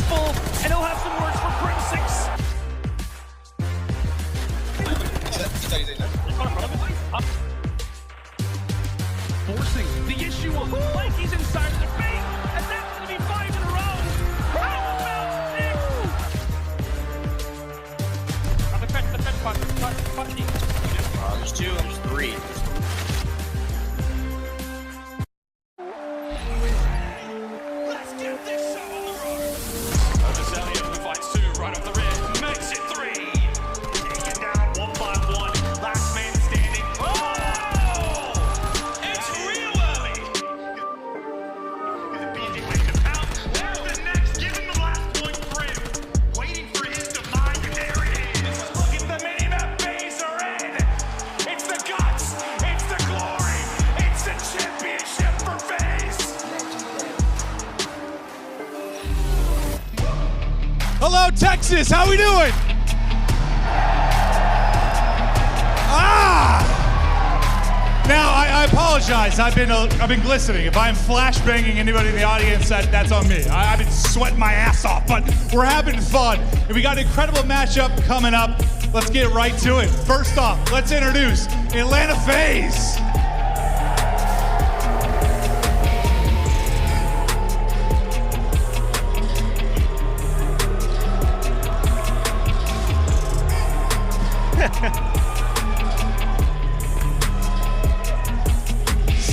Full, and he'll have some words for Prim 6. Forcing the issue on Mikey's inside of the fate, and that's going to be 5 in a row. How about this? There's 2, there's 3. Let's get this show on the road. Cellium who fights 2 right off the rip, makes it 3. Taken down 1 by 1, last man standing. Oh! It's real early. aBeZy waiting to pounce. There's the next, give him the last point for him. Waiting for his demise, and there it is. Look at the minimap FaZe are in. It's the guts, it's the glory, it's the championship for FaZe. Hello, Texas. How we doing? Now I apologize. I've been glistening. If I'm flashbanging anybody in the audience, that's on me. I've been sweating my ass off, but we're having fun. And we got an incredible matchup coming up. Let's get right to it. First off, let's introduce Atlanta FaZe.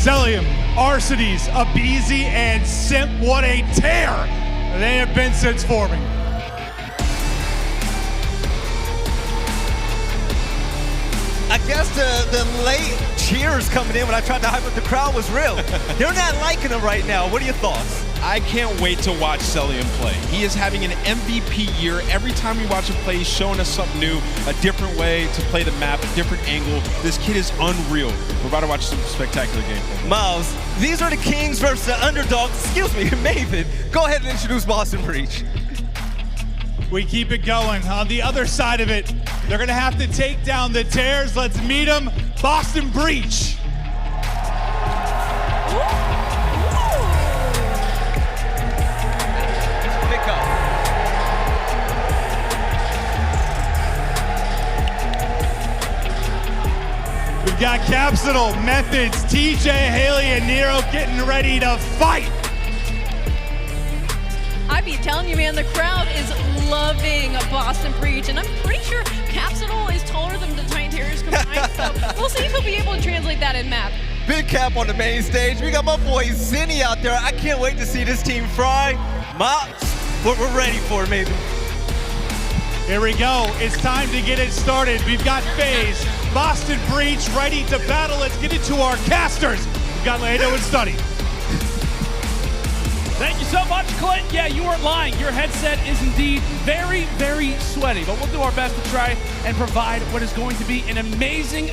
Cellium, Arcitys, aBeZy, and Simp. What a tear they have been since forming. I guess the late cheers coming in when I tried to hype up the crowd was real. They're not liking him right now. What are your thoughts? I can't wait to watch Cellium play. He is having an MVP year. Every time we watch him play, he's showing us something new, a different way to play the map, a different angle. This kid is unreal. We're about to watch some spectacular gameplay. Miles, these are the Kings versus the underdogs. Excuse me, Maven. Go ahead and introduce Boston Breach. We keep it going. On the other side of it, they're gonna have to take down the tears. Let's meet them, Boston Breach. We've got Capsidal, Methodz, TJHaly, and Nero getting ready to fight. I be telling you, man, the crowd is loving Boston Breach, and I'm pretty sure Capsidal is taller than the Giant Terriers combined, so we'll see if he'll be able to translate that in map. Big Cap on the main stage. We got my boy Zinni out there. I can't wait to see this team fry. Mops, what we're ready for, Maven. Here we go. It's time to get it started. We've got FaZe, Boston Breach ready to battle. Let's get into our casters. We've got Lado and Standy. Thank you so much, Clint. Yeah, you weren't lying. Your headset is indeed very, very sweaty, but we'll do our best to try and provide what is going to be an amazing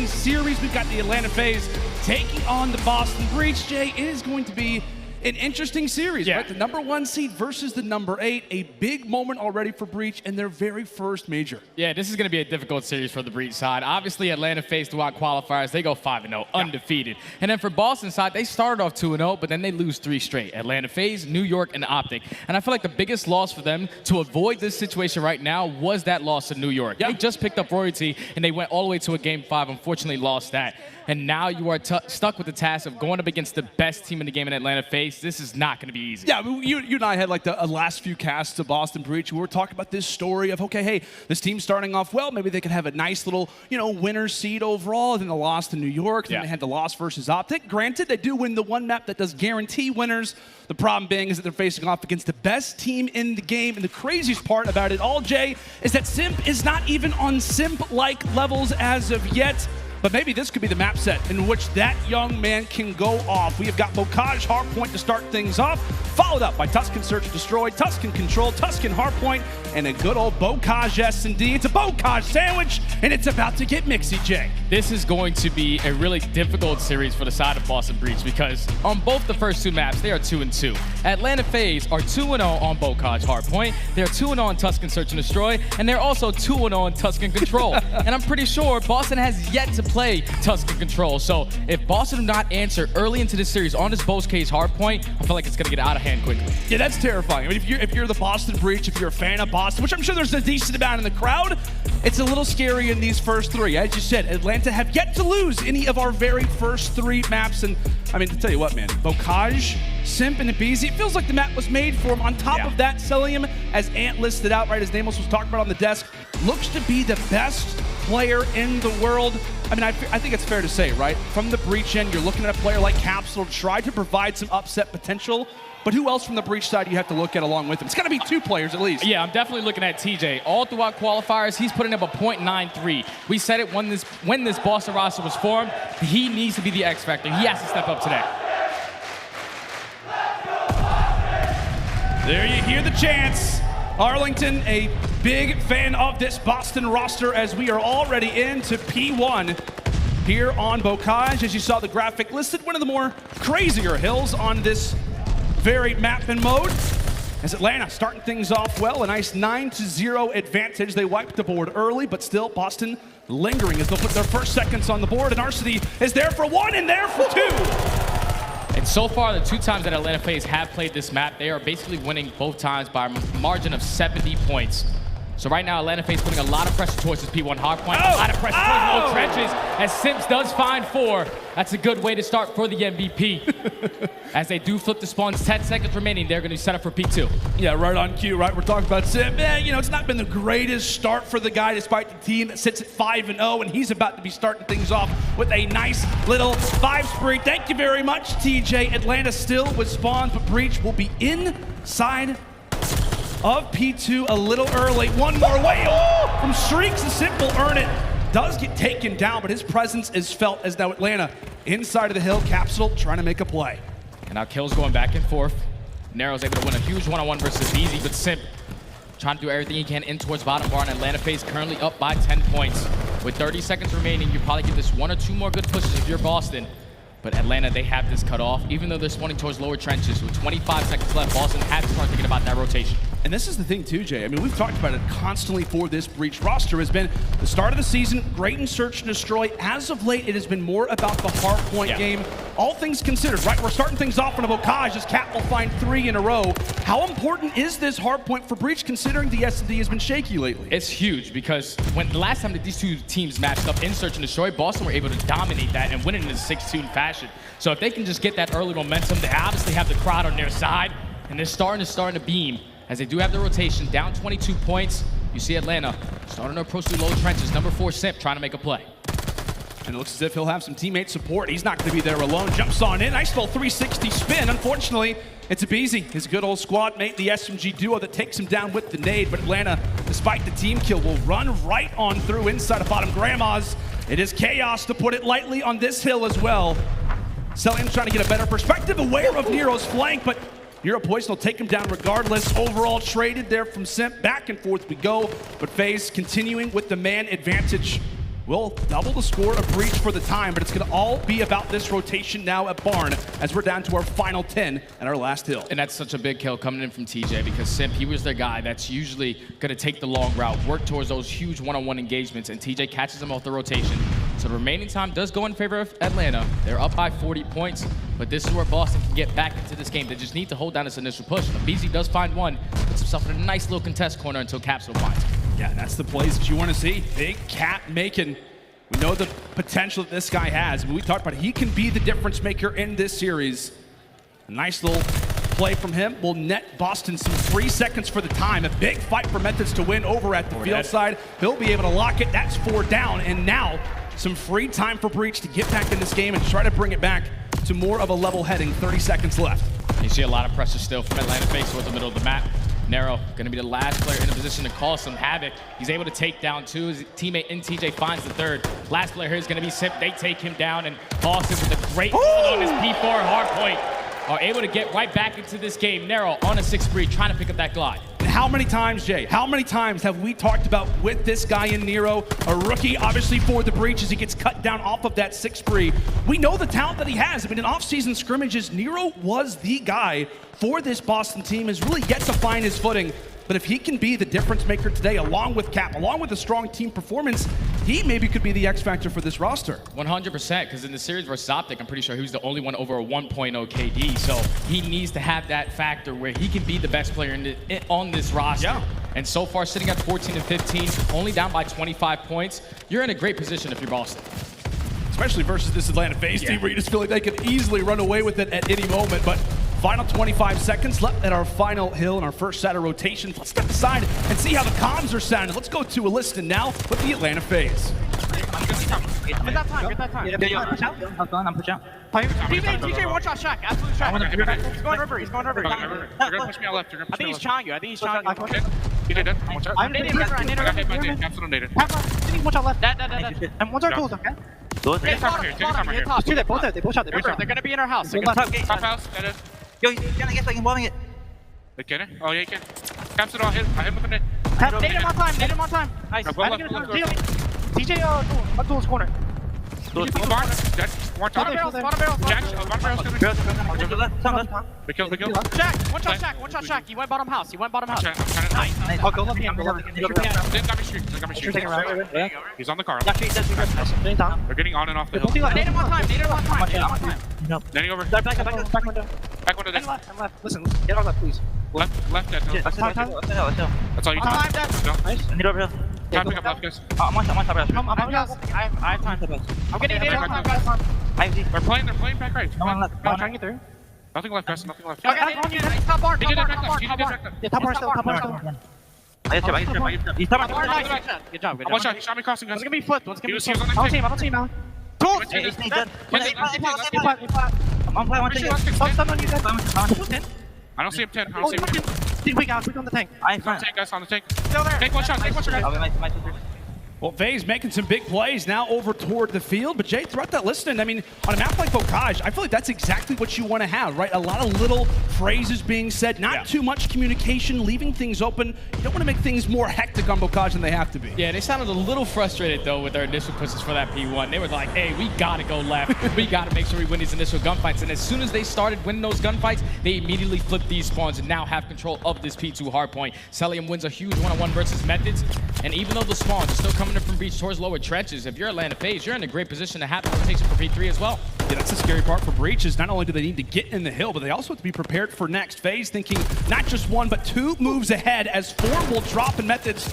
series. We've got the Atlanta FaZe taking on the Boston Breach. Jay, it is going to be an interesting series, right? The #1 seed versus the #8. A big moment already for Breach in their very first major. Yeah, this is going to be a difficult series for the Breach side. Obviously, Atlanta faced throughout qualifiers. They go 5-0, undefeated. And then for Boston side, they started off 2-0, but then they lose 3 straight. Atlanta FaZe, New York, and OpTic. And I feel like the biggest loss for them to avoid this situation right now was that loss to New York. They just picked up royalty, and they went all the way to a Game 5, unfortunately lost that. And now you are stuck with the task of going up against the best team in the game in Atlanta FaZe. This is not going to be easy. Yeah, you and I had like the last few casts of Boston Breach. We were talking about this story of, okay, hey, this team's starting off well. Maybe they could have a nice little, winner seed overall. Then the loss to New York. Then they had the loss versus OpTic. Granted, they do win the one map that does guarantee winners. The problem being is that they're facing off against the best team in the game. And the craziest part about it all, Jay, is that Simp is not even on Simp-like levels as of yet. but maybe this could be the map set in which that young man can go off. We have got Bocage Hardpoint to start things off, followed up by Tuscan Search and Destroy, Tuscan Control, Tuscan Hardpoint, and a good old Bocage S&D. It's a Bocage sandwich, and it's about to get mixy, Jay. This is going to be a really difficult series for the side of Boston Breach because on both the first two maps, they are 2-2. Atlanta FaZe are 2-0 on Bocage Hardpoint. They're 2-0 on Tuscan Search and Destroy, and they're also 2-0 on Tuscan Control. And I'm pretty sure Boston has yet to play Tuscan Control. So if Boston do not answer early into this series on this Bocage Hardpoint, I feel like it's going to get out of hand quickly. Yeah, that's terrifying. I mean, if you're the Boston Breach, if you're a fan of Boston, which I'm sure there's a decent amount in the crowd, it's a little scary in these first three. As you said, Atlanta have yet to lose any of our very first three maps. And I mean, to tell you what, man, Bocage, Simp, and aBeZy, it feels like the map was made for him. On top of that, Cellium, as Ant listed out, right, as Namos was talking about on the desk, looks to be the best player in the world. I mean, I think it's fair to say, right? From the Breach end, you're looking at a player like Capsidal, try to provide some upset potential. But who else from the Breach side you have to look at along with him? It's got to be two players at least. Yeah, I'm definitely looking at TJ. All throughout qualifiers, he's putting up a .93. We said it when this Boston roster was formed. He needs to be the X factor. He has to step up today. There you hear the chants. Arlington, a big fan of this Boston roster as we are already into P1 here on Bocage. As you saw the graphic listed, one of the more crazier hills on this varied map and mode. As Atlanta starting things off well, a nice 9-0 advantage. They wiped the board early, but still Boston lingering as they'll put their first seconds on the board, and Arcitys is there for one and there for two. And so far, the two times that Atlanta FaZe have played this map, they are basically winning both times by a margin of 70 points. So right now, Atlanta FaZe putting a lot of pressure towards this P1 hardpoint, a lot of pressure towards low trenches, as Simps does find 4. That's a good way to start for the MVP. As they do flip the spawns, 10 seconds remaining, they're going to be set up for P2. Yeah, right on cue, right? We're talking about Simp. You know, it's not been the greatest start for the guy despite the team that sits at 5-0, and he's about to be starting things off with a nice little 5 spree. Thank you very much, TJ. Atlanta still with spawns, but Breach will be inside of P2 a little early. One more way from Shrieks, and Simp will earn it. Does get taken down, but his presence is felt as now Atlanta inside of the hill. Capsidal trying to make a play. And now kills going back and forth. Nero's able to win a huge one-on-one versus aBeZy, but Simp trying to do everything he can in towards bottom bar, and Atlanta FaZe currently up by 10 points. With 30 seconds remaining, you probably give this 1 or 2 more good pushes if you're Boston. But Atlanta, they have this cut off, even though they're spawning towards lower trenches. With 25 seconds left, Boston has to start thinking about that rotation. And this is the thing too, Jay. I mean, we've talked about it constantly for this Breach roster. Has been the start of the season, great in Search and Destroy. As of late, it has been more about the hardpoint game. All things considered, right? We're starting things off in a Bocage as Cap will find 3 in a row. How important is this hardpoint for Breach considering the S&D has been shaky lately? It's huge because when the last time that these two teams matched up in Search and Destroy, Boston were able to dominate that and win it in a 6-2 fashion. So if they can just get that early momentum, they obviously have the crowd on their side, and they're starting to beam. As they do have the rotation, down 22 points. You see Atlanta starting to approach the low trenches. Number 4, Simp, trying to make a play. And it looks as if he'll have some teammate support. He's not going to be there alone. Jumps on in. Nice little 360 spin. Unfortunately, it's aBeZy, his good old squad mate, the SMG duo that takes him down with the nade. But Atlanta, despite the team kill, will run right on through inside of bottom Grandma's. It is chaos, to put it lightly, on this hill as well. Cellium trying to get a better perspective, aware of Nero's flank, but Nero Poison will take him down regardless. Overall traded there from Simp. Back and forth we go, but FaZe continuing with the man advantage. Will double the score of Breach for the time, but it's going to all be about this rotation now at Barn as we're down to our final 10 and our last hill. And that's such a big kill coming in from TJ because Simp, he was their guy that's usually going to take the long route, work towards those huge one-on-one engagements, and TJ catches him off the rotation. So the remaining time does go in favor of Atlanta. They're up by 40 points, but this is where Boston can get back into this game. They just need to hold down this initial push. aBeZy does find one, puts himself in a nice little contest corner until Capsidal finds him. Yeah, that's the plays that you want to see. Big Cap making. We know the potential that this guy has. We talked about it. He can be the difference maker in this series. A nice little play from him will net Boston some 3 seconds for the time. A big fight for Methodz to win over at the field side. He'll be able to lock it. That's 4 down. And now some free time for Breach to get back in this game and try to bring it back to more of a level heading. 30 seconds left. You see a lot of pressure still from Atlanta FaZe towards the middle of the map. Nero gonna be the last player in a position to cause some havoc. He's able to take down 2. His teammate in TJ finds the 3rd. Last player here is gonna be Simp. They take him down, and Boston with a great hold on his P4 hardpoint are able to get right back into this game. Nero on a 6 spree, trying to pick up that glide. How many times, Jay, how many times have we talked about with this guy in Nero, a rookie obviously for the breach as he gets cut down off of that 6 spree. We know the talent that he has. I mean, in off-season scrimmages, Nero was the guy for this Boston team, has really yet to find his footing. But if he can be the difference maker today, along with Cap, along with a strong team performance, he maybe could be the X factor for this roster. 100%, because in the series versus OpTic, I'm pretty sure he was the only one over a 1.0 KD. So he needs to have that factor where he can be the best player on this roster. Yeah. And so far, sitting at 14 and 15, only down by 25 points, you're in a great position if you're Boston. Especially versus this Atlanta FaZe team where you just feel like they could easily run away with it at any moment. But final 25 seconds left at our final hill and our first set of rotations. Let's step aside and see how the comms are sounding. Let's go to Aliston now with the Atlanta FaZe. Get that time, get that time. Yeah, push out. I'm push out. TJ, one shot Shack. Absolute Shack. He's going Røkkr, he's going Røkkr. You're gonna push me out left. You're gonna I push me think out he's left. chawing you. I think he's chawing you. You did it. Watch out. I'm nading Røkkr. I got hit by Dave. Capsidal naded. One shot left. That. And one's our tools, okay? Take a timer here. Take a timer here. Two, they both out. They both out. They're gonna be in our house. Top house. That is. Yo, you gonna get like involving it. They get it? Oh, yeah, you can. Capsidal, I hit with a net. Nade him on time. Nade him on time. Nice. TJ, tools corner. Barn. One Bottom barrels. Jack, one barrel's gonna be. Kill. Jack, one shot Shack. He went bottom house. I'm trying to. Nice. Oh, go left him. Then got me streak. He's on the car. They're getting on and off the hill. Nade him on time. Then over. Back Back window. left. Listen, get on left, please. Left dead. That's That's all you Time need. dead. Nice. I need over here. Tapping up left, guys. I'm on top of I have time. I'm getting it on time, guys. iBeZy. They're playing back right. No one left. I'm trying to get through. Nothing left, guys. Nothing left. Okay, top bar. He did it back left. He did it back left. Yeah, top bar still. I get trip. He's top. Good job. One shot. He shot me crossing, guys. One's gonna be flipped. He was on the I don't see him, Alan. Tools! He's dead. I'm playing one thing. Stun on you guys. I don't see him 10. I don't see him 10. Quick on the tank. I'm On fine. the tank, guys. On the tank. Still there. Take one shot. My Well, FaZe making some big plays now over toward the field. But Jay, throughout that listening, I mean, on a map like Bocage, I feel like that's exactly what you want to have, right? A lot of little phrases being said, not too much communication, leaving things open. You don't want to make things more hectic on Bocage than they have to be. Yeah, they sounded a little frustrated, though, with their initial pushes for that P1. They were like, hey, we got to go left. We got to make sure we win these initial gunfights. And as soon as they started winning those gunfights, they immediately flipped these spawns and now have control of this P2 hardpoint. Cellium wins a huge one-on-one versus Methodz. And even though the spawns are still coming in from breach towards lower trenches, if you're Atlanta FaZe, you're in a great position to have the rotation for P3 as well. Yeah, that's the scary part for Breach is not only do they need to get in the hill, but they also have to be prepared for next. FaZe thinking not just one, but two moves ahead as 4 will drop in Methodz.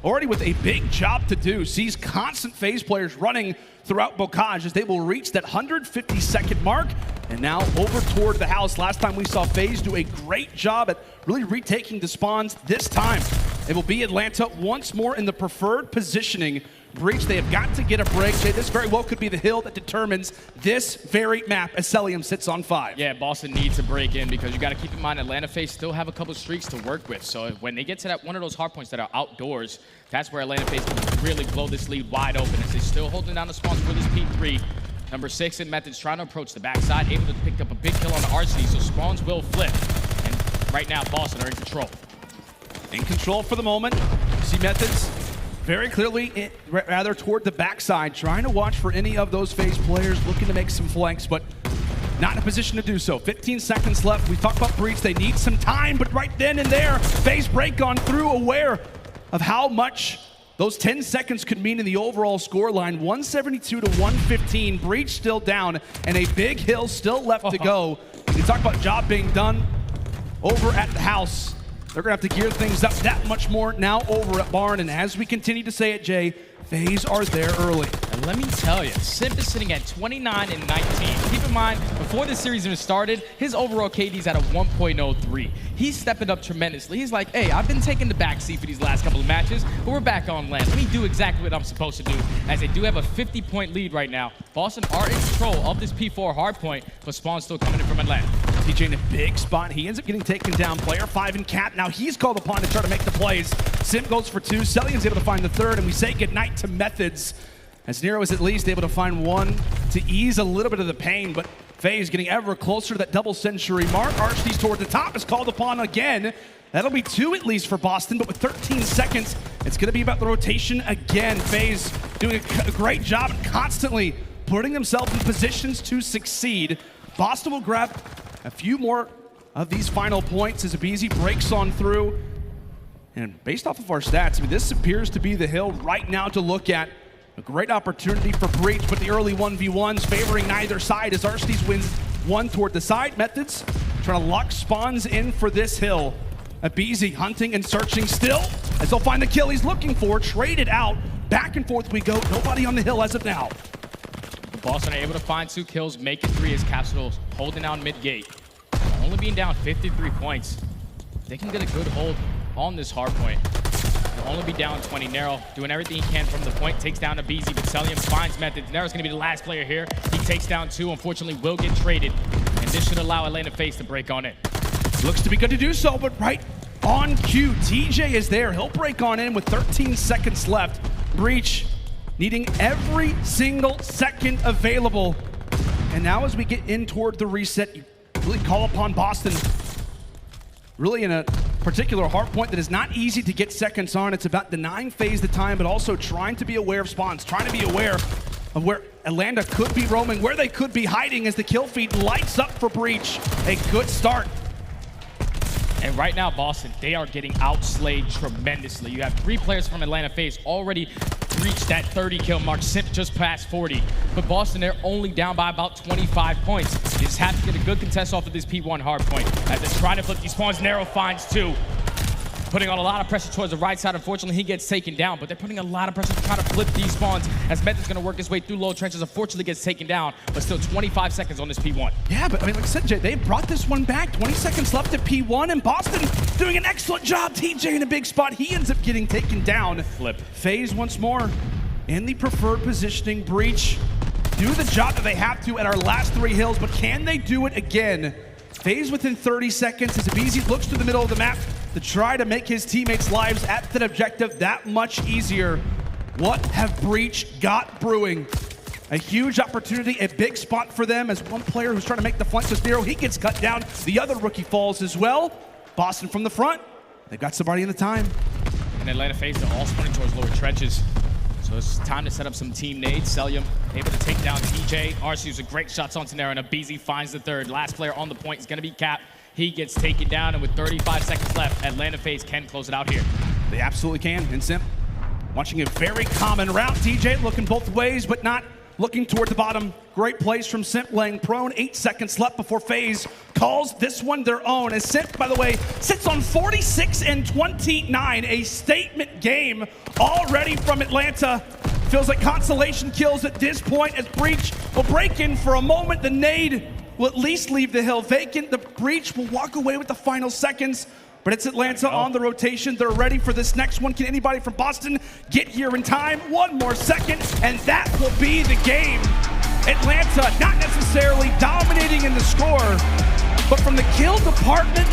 Already with a big job to do. Sees constant FaZe players running throughout Bocage as they will reach that 150-second mark. And now over toward the house. Last time we saw FaZe do a great job at really retaking the spawns. This time, it will be Atlanta once more in the preferred positioning. Breach, they have got to get a break. This very well could be the hill that determines this very map as Cellium sits on 5. Yeah, Boston needs to break in because you got to keep in mind Atlanta FaZe still have a couple streaks to work with. So when they get to that one of those hardpoints that are outdoors, that's where Atlanta FaZe can really blow this lead wide open as they're still holding down the spawns for this P3. Number 6 in Methodz trying to approach the backside, able to pick up a big kill on the Arcitys, so spawns will flip. And right now, Boston are in control. In control for the moment. See Methodz very clearly rather toward the backside, trying to watch for any of those FaZe players looking to make some flanks, but not in a position to do so. 15 seconds left. We talked about Breach. They need some time, but right then and there, FaZe break on through, aware of how much those 10 seconds could mean in the overall score line. 172 to 115. Breach still down, and a big hill still left to go. You talk about job being done over at the house. They're going to have to gear things up that much more now over at Barn. And as we continue to say it, Jay, FaZe are there early. And let me tell you, Simp is sitting at 29 and 19. Keep in mind, before this series even started, his overall KD's at a 1.03. He's stepping up tremendously. He's like, hey, I've been taking the backseat for these last couple of matches, but we're back on land. Let me do exactly what I'm supposed to do, as they do have a 50-point lead right now. Boston are in control of this P4 hardpoint, but spawn's still coming in from Atlanta. TJ in a big spot. He ends up getting taken down. Player 5 in Cap. Now he's called upon to try to make the plays. Simp goes for 2. Cellium's able to find the 3rd, and we say goodnight to Methodz, as Nero is at least able to find 1 to ease a little bit of the pain, but FaZe getting ever closer to that double century mark. Arcitys toward the top is called upon again. That'll be 2 at least for Boston, but with 13 seconds, it's going to be about the rotation again. FaZe doing a great job constantly putting themselves in positions to succeed. Boston will grab a few more of these final points as aBeZy breaks on through. And based off of our stats, I mean, this appears to be the hill right now to look at. A great opportunity for Breach, but the early 1v1s favoring neither side as Arcitys wins 1 toward the side. Methodz trying to lock spawns in for this hill. aBeZy hunting and searching still as they'll find the kill he's looking for. Traded out. Back and forth we go. Nobody on the hill as of now. Boston are able to find 2 kills, make it 3 as Capsidal holding down mid-gate. Only being down 53 points. They can get a good hold on this hard point. They'll only be down 20. Nero doing everything he can from the point, takes down aBeZy, but Cellium finds Methodz. Nero's going to be the last player here. He takes down 2, unfortunately will get traded. And this should allow Atlanta FaZe to break on it. Looks to be good to do so, but right on cue, TJ is there. He'll break on in with 13 seconds left. Breach needing every single second available. And now as we get in toward the reset, you really call upon Boston. Really in a particular hard point that is not easy to get seconds on. It's about denying FaZe the time, but also trying to be aware of spawns, trying to be aware of where Atlanta could be roaming, where they could be hiding as the kill feed lights up for Breach. A good start. And right now, Boston, they are getting outslayed tremendously. You have 3 players from Atlanta FaZe already reached that 30 kill mark. Simp just passed 40. But Boston, they're only down by about 25 points. You just have to get a good contest off of this P1 hard point. As they're trying to flip these spawns, Nero finds 2. Putting on a lot of pressure towards the right side. Unfortunately, he gets taken down, but they're putting a lot of pressure to try to flip these spawns as Method's gonna work his way through low trenches. Unfortunately, gets taken down, but still 25 seconds on this P1. Yeah, but I mean, like I said, Jay, they brought this one back. 20 seconds left at P1, and Boston doing an excellent job. TJ in a big spot. He ends up getting taken down. Flip. FaZe once more in the preferred positioning. Breach do the job that they have to at our last 3 hills, but can they do it again? FaZe within 30 seconds as aBeZy looks to the middle of the map to try to make his teammates' lives at that objective that much easier. What have Breach got brewing? A huge opportunity, a big spot for them as one player who's trying to make the flank to Nero, he gets cut down. The other rookie falls as well. Boston from the front. They've got somebody in the time. And Atlanta FaZe, they're all sprinting towards lower trenches. So it's time to set up some team nades. Cellium able to take down TJ. Arcitys with great shots onto Nero, and aBeZy finds the 3rd. Last player on the point is going to be Cap. He gets taken down, and with 35 seconds left, Atlanta FaZe can close it out here. They absolutely can. And Simp watching a very common route. TJ looking both ways, but not looking toward the bottom. Great plays from Simp, laying prone. 8 seconds left before FaZe calls this one their own. As Simp, by the way, sits on 46 and 29. A statement game already from Atlanta. Feels like consolation kills at this point as Breach will break in for a moment. The nade will at least leave the hill vacant. The Breach will walk away with the final seconds. But it's Atlanta on the rotation. They're ready for this next one. Can anybody from Boston get here in time? 1 more second, and that will be the game. Atlanta not necessarily dominating in the score, but from the kill department,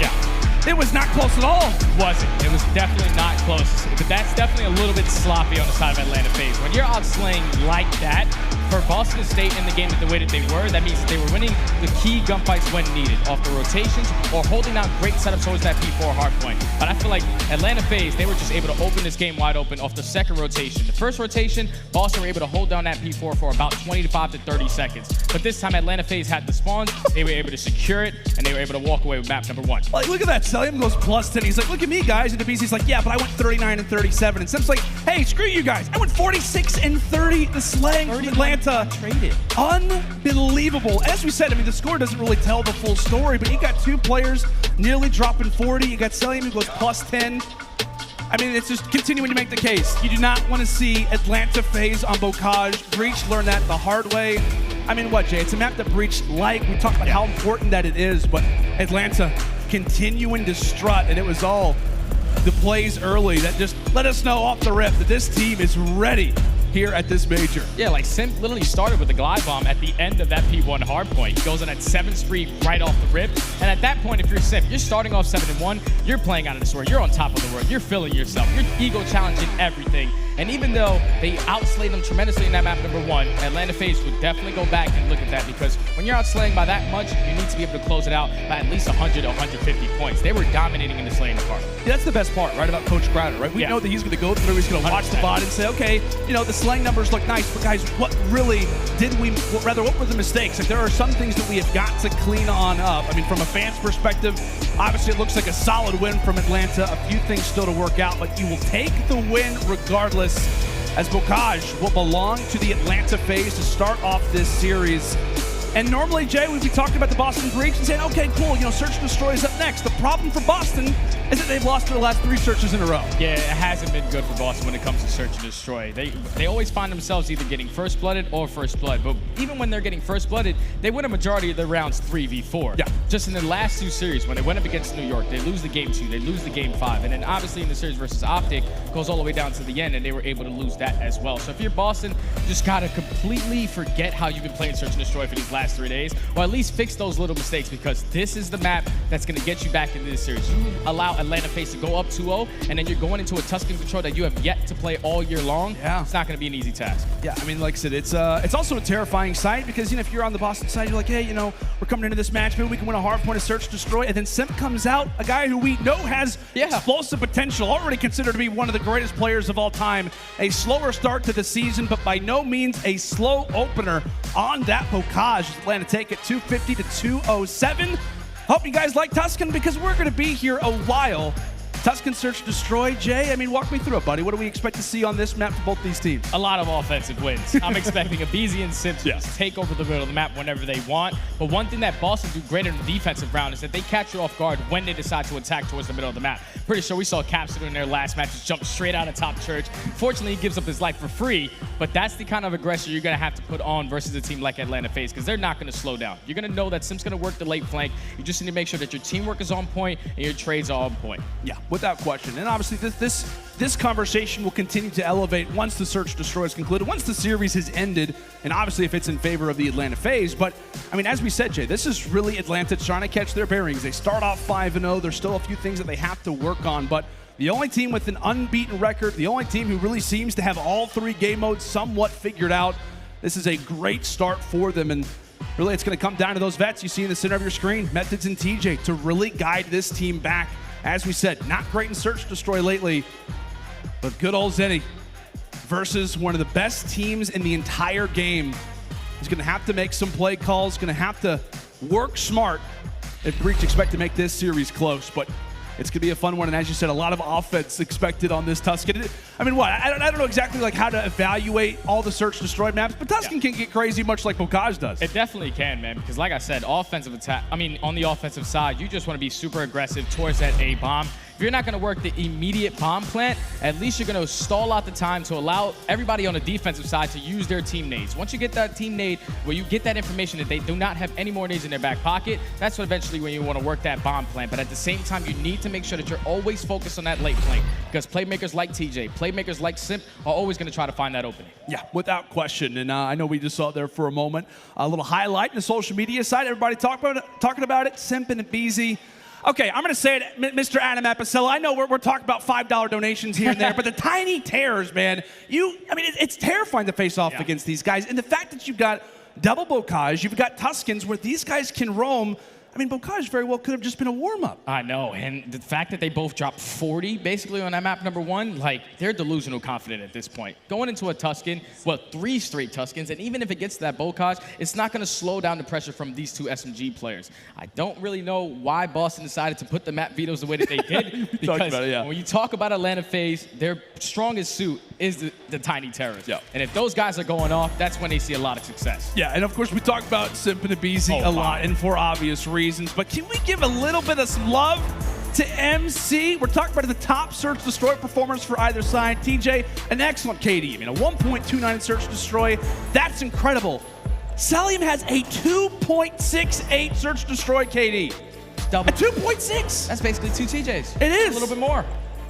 it was not close at all. Wasn't. It was definitely not close. But that's definitely a little bit sloppy on the side of Atlanta FaZe. When you're outslaying like that, for Boston to stay in the game the way that they were, that means that they were winning the key gunfights when needed, off the rotations or holding out great setups towards that P4 hard point. But I feel like Atlanta FaZe, they were just able to open this game wide open off the second rotation. The first rotation, Boston were able to hold down that P4 for about 25 to 30 seconds. But this time, Atlanta FaZe had the spawns, they were able to secure it, and they were able to walk away with map number 1. Like, look at that. Cellium goes +10. He's like, look at me, guys. And aBeZy's like, yeah, but I went 39 and 37. And Simp's like, hey, screw you guys. I went 46 and 30. The slang from Atlanta. Traded. Unbelievable. As we said, I mean, the score doesn't really tell the full story, but you got 2 players nearly dropping 40. You got Cellium who goes +10. I mean, it's just continuing to make the case. You do not want to see Atlanta FaZe on Bocage. Breach learned that the hard way. I mean, what, Jay? It's a map that Breach like. We talked about how important that it is, but Atlanta continuing to strut, and it was all the plays early that just let us know off the rip that this team is ready here at this major. Yeah, like Simp literally started with the glide bomb at the end of that P1 hardpoint. He goes in at 7th Street right off the rip. And at that point, if you're Simp, you're starting off 7-1, you're playing out of the story, you're on top of the world, you're feeling yourself, you're ego challenging everything. And even though they outslayed them tremendously in that map number 1, Atlanta FaZe would definitely go back and look at that, because when you're outslaying by that much, you need to be able to close it out by at least 100 to 150 points. They were dominating in the slaying department. Yeah, that's the best part, right, about Coach Crowder, right? We know that he's going to go through, he's going to watch the bot and say, okay, you know, the slaying numbers look nice, but guys, what really what were the mistakes? Like, there are some things that we have got to clean on up. I mean, from a fan's perspective, obviously it looks like a solid win from Atlanta. A few things still to work out, but you will take the win regardless, as Bocage will belong to the Atlanta FaZe to start off this series. And normally, Jay, we'd be talking about the Boston Breach and saying, okay, cool, you know, Search and Destroy is up next. The problem for Boston is that they've lost their last 3 searches in a row. Yeah, it hasn't been good for Boston when it comes to Search and Destroy. They always find themselves either getting First Blooded or First Blood. But even when they're getting First Blooded, they win a majority of their rounds 3v4. Yeah. Just in the last 2 series, when they went up against New York, they lose the game 2, they lose the game 5. And then obviously in the series versus OpTic, goes all the way down to the end, and they were able to lose that as well. So if you're Boston, you just gotta completely forget how you've been playing Search and Destroy for these last 3 days. Or at least fix those little mistakes, because this is the map that's going to get you back into this series. You allow Atlanta FaZe to go up 2-0, and then you're going into a Tuscan control that you have yet to play all year long. Yeah. It's not going to be an easy task. Yeah, I mean, like I said, it's also a terrifying sight, because, you know, if you're on the Boston side, you're like, hey, you know, we're coming into this match, maybe we can win a hard point of Search Destroy, and then Simp comes out, a guy who we know has explosive potential, already considered to be one of the greatest players of all time. A slower start to the season, but by no means a slow opener on that Bocage. Atlanta take it 250 to 207. Hope you guys like Tuscan, because we're going to be here a while. Tuscan Search Destroy. Jay, I mean, walk me through it, buddy. What do we expect to see on this map for both these teams? A lot of offensive wins. I'm expecting aBeZy and Simp to just take over the middle of the map whenever they want. But one thing that Boston do great in the defensive round is that they catch you off guard when they decide to attack towards the middle of the map. Pretty sure we saw Capsidal in their last match just jump straight out of top church. Fortunately, he gives up his life for free, but that's the kind of aggression you're going to have to put on versus a team like Atlanta FaZe, because they're not going to slow down. You're going to know that Simp's going to work the late flank. You just need to make sure that your teamwork is on point and your trades are on point. Yeah, without question. And obviously, this conversation will continue to elevate once the Search Destroy is concluded, once the series has ended, and obviously if it's in favor of the Atlanta FaZe. But, I mean, as we said, Jay, this is really Atlanta trying to catch their bearings. They start off 5-0. There's still a few things that they have to work on, but the only team with an unbeaten record, the only team who really seems to have all 3 game modes somewhat figured out. This is a great start for them, and really it's going to come down to those vets you see in the center of your screen, Methodz and TJ, to really guide this team back. As we said, not great in Search Destroy lately, but good old Zenny versus one of the best teams in the entire game. He's going to have to make some play calls, going to have to work smart if Breach expect to make this series close. But it's going to be a fun one, and as you said, a lot of offense expected on this Tuscan. I mean, what? I don't know exactly like how to evaluate all the Search Destroy maps, but Tuscan can get crazy much like Bocage does. It definitely can, man, because like I said, offensive attack, I mean, on the offensive side, you just want to be super aggressive towards that A bomb. If you're not going to work the immediate bomb plant, at least you're going to stall out the time to allow everybody on the defensive side to use their team nades. Once you get that team nade, where you get that information that they do not have any more nades in their back pocket, that's what eventually when you want to work that bomb plant. But at the same time, you need to make sure that you're always focused on that late flank, because playmakers like TJ, playmakers like Simp are always going to try to find that opening. Yeah, without question. And I know we just saw it there for a moment. A little highlight in the social media side. Everybody talking about it. Simp and aBeZy. Okay, I'm going to say it, Mr. Adam Apicella. I know we're talking about $5 donations here and there, but the tiny tears, man, I mean, it's terrifying to face off against these guys. And the fact that you've got double Bocage, you've got Tuscans where these guys can roam. I mean, Bocage very well could have just been a warm-up. I know, and the fact that they both dropped 40 basically on that map number 1, like, they're delusional confident at this point. Going into a Tuscan, well, 3 straight Tuscans, and even if it gets to that Bocage, it's not going to slow down the pressure from these 2 SMG players. I don't really know why Boston decided to put the map vetoes the way that they did, because when you talk about Atlanta FaZe, their strongest suit is the tiny terrorists. Yeah. And if those guys are going off, that's when they see a lot of success. Yeah, and of course we talk about Simp and aBeZy a lot, and for obvious reasons. But can we give a little bit of some love to MC? We're talking about the top Search Destroy performers for either side. TJ, an excellent KD. I mean, a 1.29 in Search Destroy. That's incredible. Cellium has a 2.68 Search Destroy KD. Double. A 2.6. That's basically 2 TJs. It is. A little bit more.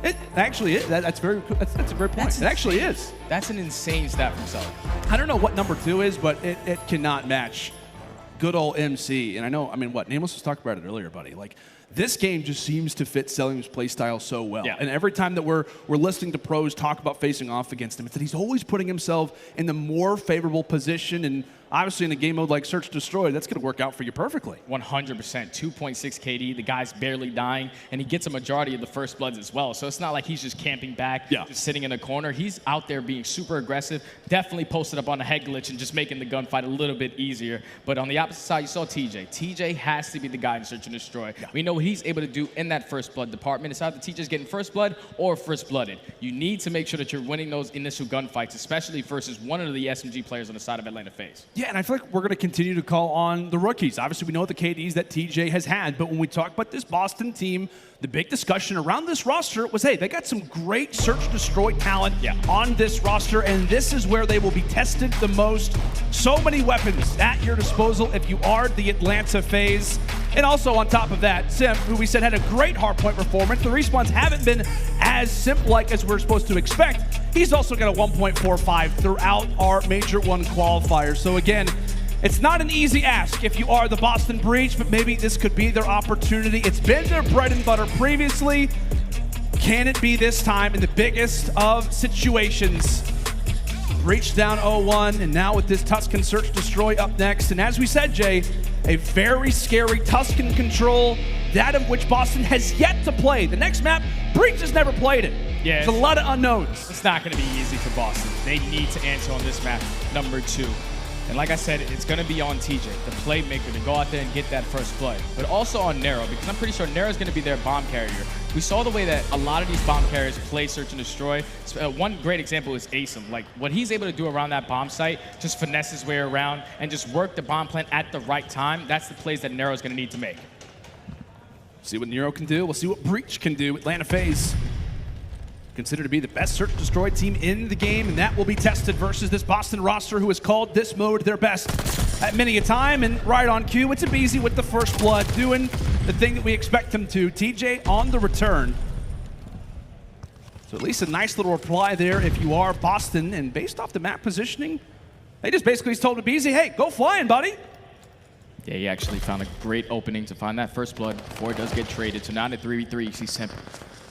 It actually is. That's a great point. It actually is. That's an insane stat from Cellium. I don't know what number 2 is, but it cannot match good old MC. And I know, I mean, what? Nameless was talking about it earlier, buddy. Like, this game just seems to fit Cellium's playstyle so well. Yeah. And every time that we're listening to pros talk about facing off against him, it's that he's always putting himself in the more favorable position. And obviously in a game mode like Search Destroy, that's going to work out for you perfectly. 100%. 2.6 KD. The guy's barely dying, and he gets a majority of the first bloods as well. So it's not like he's just camping back, just sitting in a corner. He's out there being super aggressive, definitely posted up on a head glitch and just making the gunfight a little bit easier. But on the opposite side, you saw TJ. TJ has to be the guy in Search and Destroy. We know what he's able to do in that first blood department. It's either TJ's getting first blood or first blooded. You need to make sure that you're winning those initial gunfights, especially versus one of the SMG players on the side of Atlanta FaZe. Yeah, and I feel like we're going to continue to call on the rookies. Obviously, we know the KDs that TJ has had, but when we talk about this Boston team, the big discussion around this roster was, hey, they got some great Search Destroy talent on this roster, and this is where they will be tested the most. So many weapons at your disposal if you are the Atlanta FaZe. And also on top of that, Simp, who we said had a great hardpoint performance. The respawns haven't been as Simp-like as we're supposed to expect. He's also got a 1.45 throughout our Major 1 qualifiers. So again, it's not an easy ask if you are the Boston Breach, but maybe this could be their opportunity. It's been their bread and butter previously. Can it be this time in the biggest of situations? Breach down 0-1, and now with this Tuscan Search Destroy up next. And as we said, Jay, a very scary Tuscan control, that of which Boston has yet to play. The next map, Breach has never played it. Yeah, there's a lot of unknowns. It's not going to be easy for Boston. They need to answer on this map, number 2. And like I said, it's going to be on TJ, the playmaker, to go out there and get that first blood. But also on Nero, because I'm pretty sure Nero's going to be their bomb carrier. We saw the way that a lot of these bomb carriers play Search and Destroy. One great example is aBeZy. Like, what he's able to do around that bomb site, just finesse his way around and just work the bomb plant at the right time. That's the plays that Nero's going to need to make. See what Nero can do. We'll see what Breach can do. Atlanta FaZe considered to be the best Search Destroy team in the game, and that will be tested versus this Boston roster who has called this mode their best at many a time. And right on cue, it's aBeZy with the first blood, doing the thing that we expect him to. TJ on the return. So at least a nice little reply there if you are Boston, and based off the map positioning, they just basically told aBeZy, hey, go flying, buddy. Yeah, he actually found a great opening to find that first blood before it does get traded. So now in a 3v3, you see Simp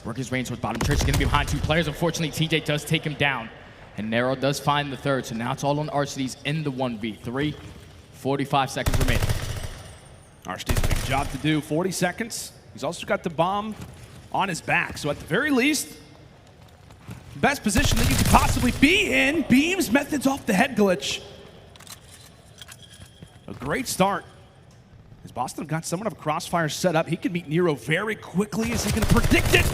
work his range towards bottom. Church is going to be behind 2 players. Unfortunately, TJ does take him down. And Nero does find the third. So now it's all on Arcitys in the 1v3. 45 seconds remaining. Arcitys, big job to do. 40 seconds. He's also got the bomb on his back. So at the very least, best position that you could possibly be in. Beams Methodz off the head glitch. A great start. As Boston got somewhat of a crossfire set up, he can meet Nero very quickly. Is he going to predict it?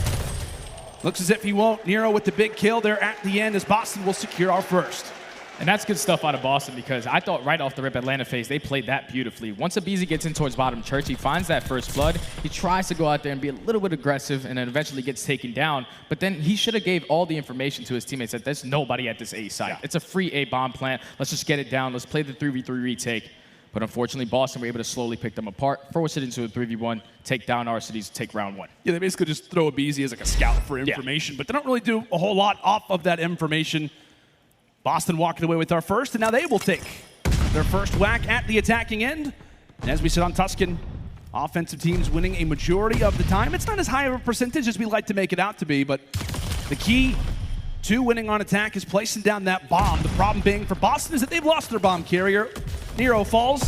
Looks as if he won't. Nero with the big kill there at the end as Boston will secure our first. And that's good stuff out of Boston, because I thought right off the rip Atlanta FaZe, they played that beautifully. Once aBeZy gets in towards bottom church, he finds that first blood. He tries to go out there and be a little bit aggressive, and then eventually gets taken down. But then he should have gave all the information to his teammates that there's nobody at this A site. It's a free A bomb plant. Let's just get it down. Let's play the 3v3 retake. But unfortunately, Boston were able to slowly pick them apart, force it into a 3v1, take down Arcitys, take round 1. Yeah, they basically just throw aBeZy as like a scout for information, but they don't really do a whole lot off of that information. Boston walking away with our first, and now they will take their first whack at the attacking end. And as we said on Tuscan, offensive teams winning a majority of the time. It's not as high of a percentage as we like to make it out to be, but the key to winning on attack is placing down that bomb. The problem being for Boston is that they've lost their bomb carrier. Nero falls.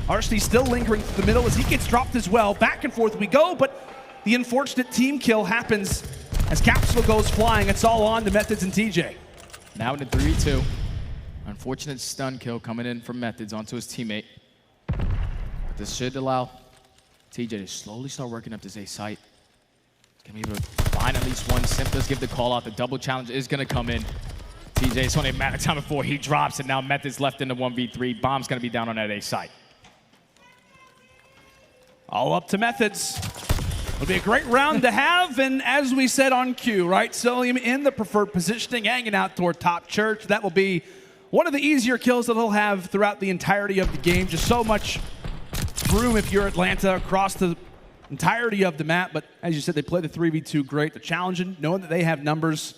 Arcitys still lingering through the middle as he gets dropped as well. Back and forth we go, but the unfortunate team kill happens as Capsidal goes flying. It's all on to Methodz and TJ. Now in a 3v2. Unfortunate stun kill coming in from Methodz onto his teammate. But this should allow TJ to slowly start working up this A site. Can be able to find at least one. Simp does give the call out. The double challenge is going to come in. TJ, it's only a matter of time before he drops it. Now Methodz left in the 1v3. Bomb's going to be down on that A site. All up to Methodz. It'll be a great round to have, and as we said on cue, right, Cellium in the preferred positioning, hanging out toward top church. That will be one of the easier kills that he'll have throughout the entirety of the game. Just so much room if you're Atlanta across the entirety of the map, but as you said, they play the 3v2 great. They're challenging, knowing that they have numbers,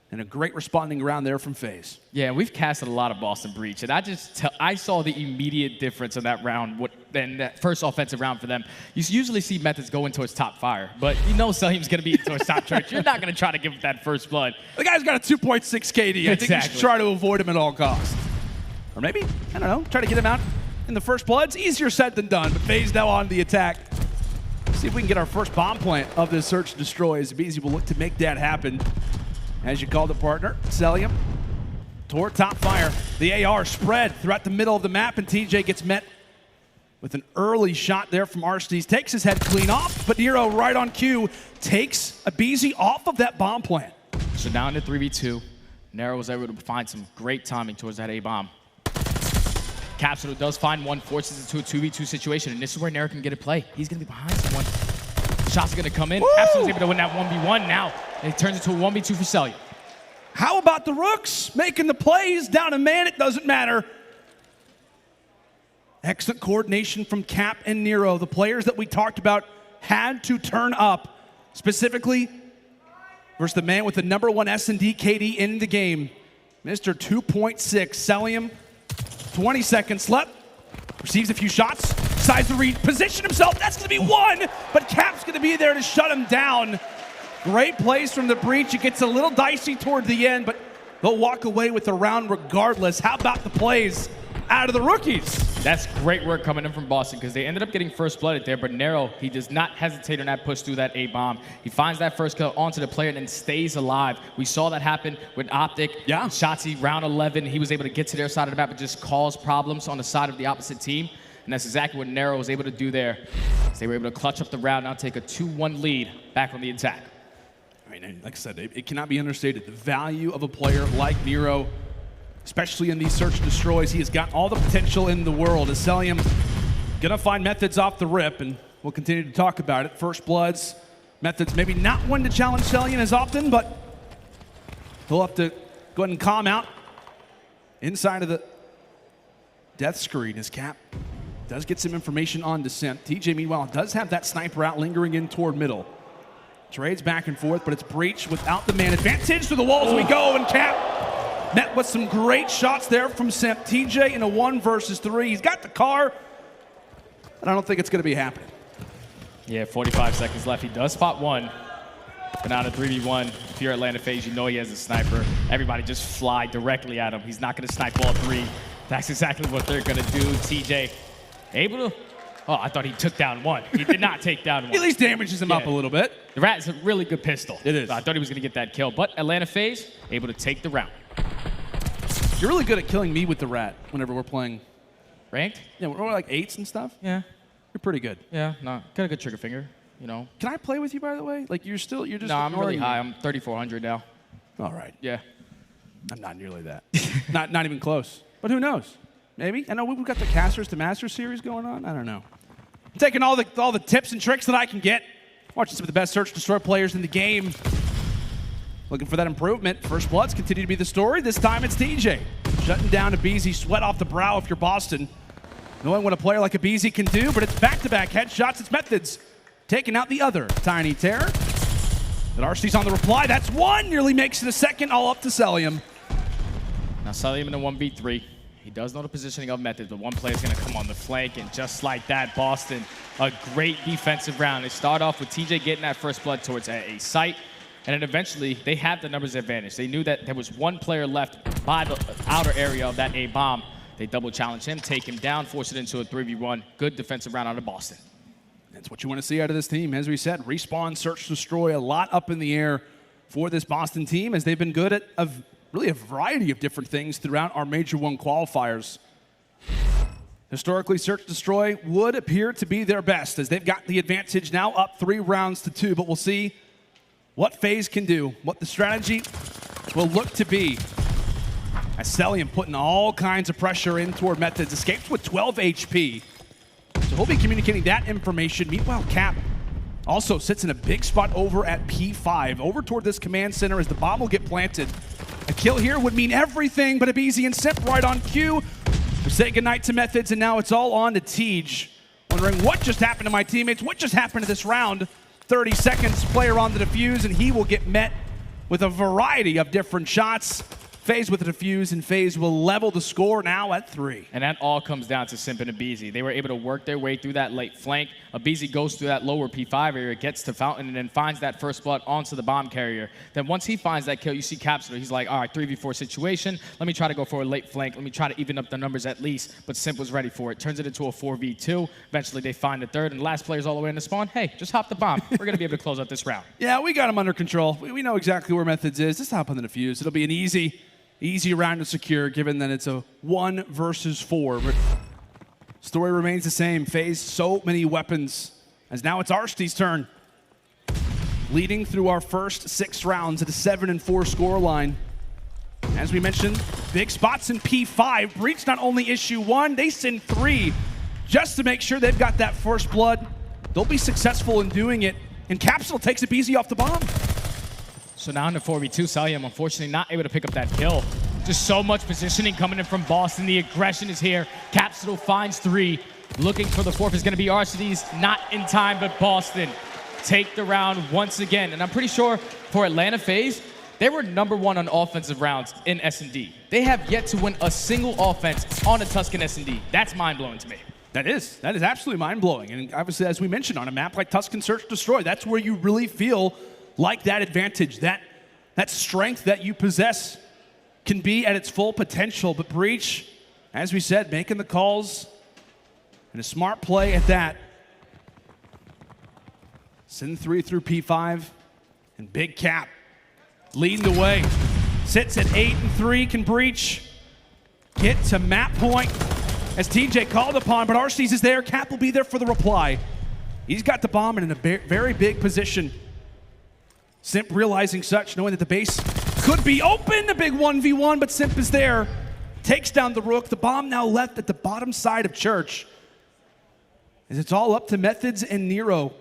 and a great responding round there from FaZe. Yeah, we've casted a lot of Boston Breach, and I saw the immediate difference in that round, in that first offensive round for them. You usually see Methodz going towards top fire, but you know Cellium's going to be towards top church. You're not going to try to give him that first blood. The guy's got a 2.6 KD. I think you should try to avoid him at all costs. Or maybe, I don't know, try to get him out in the first bloods. Easier said than done, but FaZe now on the attack. See if we can get our first bomb plant of this search and destroy, as aBeZy will look to make that happen. As you called the partner, Cellium toward top fire. The AR spread throughout the middle of the map, and TJ gets met with an early shot there from Arcitys. Takes his head clean off, but Nero right on cue takes aBeZy off of that bomb plant. So now into 3v2, Nero was able to find some great timing towards that A-bomb. Capsidal does find one, forces it to a 2v2 situation, and this is where Nero can get a play. He's going to be behind someone. Shots are going to come in. Capsidal's able to win that 1v1 now. And it turns into a 1v2 for Cellium. How about the Rooks making the plays? Down a man, it doesn't matter. Excellent coordination from Cap and Nero. The players that we talked about had to turn up, specifically versus the man with the #1 S&D KD in the game, Mr. 2.6, Cellium. 20 seconds left. Receives a few shots. Decides to reposition himself. That's going to be one, but Cap's going to be there to shut him down. Great plays from the breach. It gets a little dicey toward the end, but they'll walk away with the round regardless. How about the plays out of the rookies? That's great work coming in from Boston, because they ended up getting first blooded there, but Nero, he does not hesitate on that push through that A-bomb. He finds that first kill onto the player and then stays alive. We saw that happen with OpTic. Yeah. Shotzzy, round 11, he was able to get to their side of the map and just cause problems on the side of the opposite team. And that's exactly what Nero was able to do there. So they were able to clutch up the round, now take a 2-1 lead back on the attack. I mean, like I said, it cannot be understated. The value of a player like Nero, especially in these search and destroys, he has got all the potential in the world. As Cellium gonna find Methodz off the rip, and we'll continue to talk about it. First bloods, Methodz maybe not one to challenge Cellium as often, but he'll have to go ahead and calm out inside of the death screen as Cap does get some information on to Simp. TJ, meanwhile, does have that sniper out lingering in toward middle. Trades back and forth, but it's breach without the man advantage. To the walls we go, and Cap met with some great shots there from Simp. TJ in a 1 versus 3. He's got the car, but I don't think it's going to be happening. Yeah, 45 seconds left. He does spot one. But now in a 3v1, if you're Atlanta FaZe, you know he has a sniper. Everybody just fly directly at him. He's not going to snipe all three. That's exactly what they're going to do. TJ able to... Oh, I thought he took down one. He did not take down one. He at least damages him up a little bit. The Rat is a really good pistol. It is. So I thought he was going to get that kill. But Atlanta FaZe able to take the round. You're really good at killing me with the Rat whenever we're playing. Ranked? Yeah, we're like 8s and stuff. Yeah. You're pretty good. Yeah, no. Got a good trigger finger, you know. Can I play with you, by the way? Like, you're just No, I'm really ignoring high. me. I'm 3,400 now. All right. Yeah. I'm not nearly that. not even close. But who knows? Maybe. I know we've got the Casters to Masters series going on. I don't know. I'm taking all the tips and tricks that I can get. Watching some of the best search and destroy players in the game. Looking for that improvement. First bloods continue to be the story. This time it's TJ. Shutting down aBeZy. Sweat off the brow if you're Boston. Knowing what a player like aBeZy can do, but it's back-to-back headshots. It's Methodz taking out the other Tiny Terror. But Arcitys on the reply. That's one. Nearly makes it a second. All up to Cellium. Now Cellium in a 1v3. He does know the positioning of Methodz, but one player is going to come on the flank, and just like that, Boston, a great defensive round. They start off with TJ getting that first blood towards a site, and then eventually they have the numbers advantage. They knew that there was one player left by the outer area of that A-bomb. They double challenge him, take him down, force it into a 3v1. Good defensive round out of Boston. That's what you want to see out of this team. As we said, respawn, search, destroy, a lot up in the air for this Boston team, as they've been good at really a variety of different things throughout our Major 1 qualifiers. Historically, search, destroy would appear to be their best, as they've got the advantage now up 3 rounds to 2, but we'll see what FaZe can do, what the strategy will look to be. As Cellium putting all kinds of pressure in toward Methodz, escapes with 12 HP. So he'll be communicating that information. Meanwhile, Cap also sits in a big spot over at P5, over toward this command center as the bomb will get planted. A kill here would mean everything, but aBeZy and Simp right on cue. We say goodnight to Methodz, and now it's all on to TJ. wondering what just happened to my teammates, what just happened to this round. 30 seconds, player on the defuse, and he will get met with a variety of different shots. FaZe with the defuse, and FaZe will level the score now at 3. And that all comes down to Simp and aBeZy. They were able to work their way through that late flank. aBeZy goes through that lower P5 area, gets to Fountain, and then finds that first blood onto the bomb carrier. Then once he finds that kill, you see Capsidal. He's like, all right, 3v4 situation. Let me try to go for a late flank. Let me try to even up the numbers at least. But Simp was ready for it. Turns it into a 4v2. Eventually, they find the third, and the last player's all the way in the spawn. Hey, just hop the bomb. We're going to be able to close out this round. Yeah, we got him under control. We know exactly where Methodz is. Just hop on the defuse. It'll be an easy round to secure, given that it's a 1 versus 4. But story remains the same. FaZe, so many weapons. As now it's Arcitys' turn. Leading through our first 6 rounds at a 7-4 scoreline. As we mentioned, big spots in P5. Breach not only issue 1, they send 3 just to make sure they've got that first blood. They'll be successful in doing it. And Capsidal takes aBeZy off the bomb. So now in the 4v2, Cellium unfortunately not able to pick up that kill. Just so much positioning coming in from Boston. The aggression is here. Capsidal finds 3. Looking for the 4th is going to be Arcitys. Not in time, but Boston take the round once again. And I'm pretty sure for Atlanta FaZe, they were #1 on offensive rounds in S&D. They have yet to win a single offense on a Tuscan S&D. That's mind-blowing to me. That is absolutely mind-blowing. And obviously, as we mentioned, on a map like Tuscan Search Destroy, that's where you really feel like that advantage, that strength that you possess can be at its full potential. But Breach, as we said, making the calls and a smart play at that. Send 3 through P5, and Big Cap leading the way. Sits at 8-3. Can Breach get to map point as TJ called upon, but Arcitys is there. Cap will be there for the reply. He's got the bomb and in a very big position. Simp realizing such, knowing that the base could be open. A big 1v1, but Simp is there. Takes down the Røkkr. The bomb now left at the bottom side of Church. As it's all up to Methodz and Nero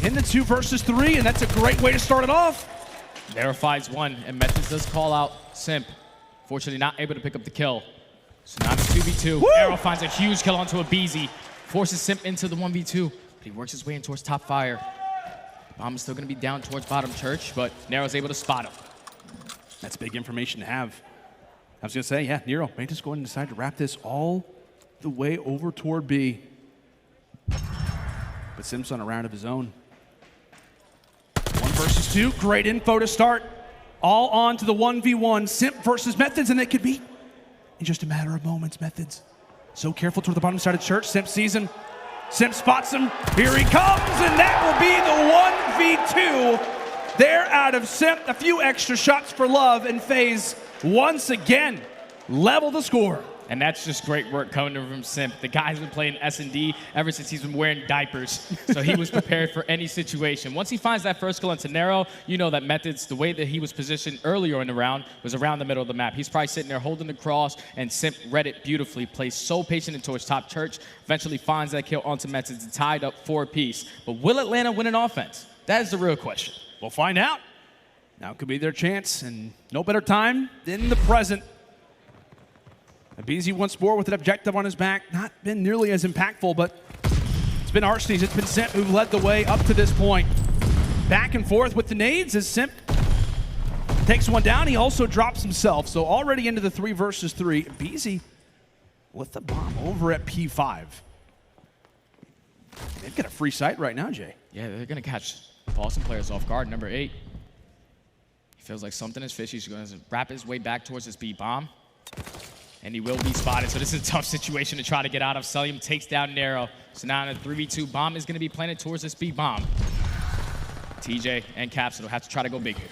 in the 2 versus 3, and that's a great way to start it off. Nero finds 1, and Methodz does call out Simp. Fortunately not able to pick up the kill. So now it's 2v2. Nero finds a huge kill onto aBeZy. Forces Simp into the 1v2, but he works his way in towards top fire. Bomb is still going to be down towards bottom Church, but Nero's able to spot him. That's big information to have. I was going to say, yeah, Nero may just go ahead and decide to wrap this all the way over toward B. But Simp's on a round of his own. 1 versus 2, great info to start. All on to the 1v1, Simp versus Methodz, and it could be in just a matter of moments. Methodz so careful toward the bottom side of Church. Simp sees him. Simp spots him. Here he comes, and that will be the 1v2. They're out of Simp. A few extra shots for love, and FaZe once again level the score. And that's just great work coming from Simp. The guy's been playing S&D ever since he's been wearing diapers. So he was prepared for any situation. Once he finds that first kill into Nero, you know that Methodz, the way that he was positioned earlier in the round, was around the middle of the map. He's probably sitting there holding the cross, and Simp read it beautifully. Plays so patient towards top Church. Eventually finds that kill onto Methodz and tied up 4 apiece. But will Atlanta win an offense? That is the real question. We'll find out. Now could be their chance, and no better time than the present. aBeZy once more with an objective on his back. Not been nearly as impactful, but it's been Arcitys, it's been Simp who've led the way up to this point. Back and forth with the nades as Simp takes one down. He also drops himself, so already into the 3 versus 3. aBeZy with the bomb over at P5. They've got a free sight right now, Jay. Yeah, they're going to catch Boston players off guard. Number 8. He feels like something is fishy. He's going to wrap his way back towards his B bomb. And he will be spotted, so this is a tough situation to try to get out of. Cellium takes down Nero. So now in a 3v2, bomb is going to be planted towards this B bomb. TJ and Capsidal have to try to go big here.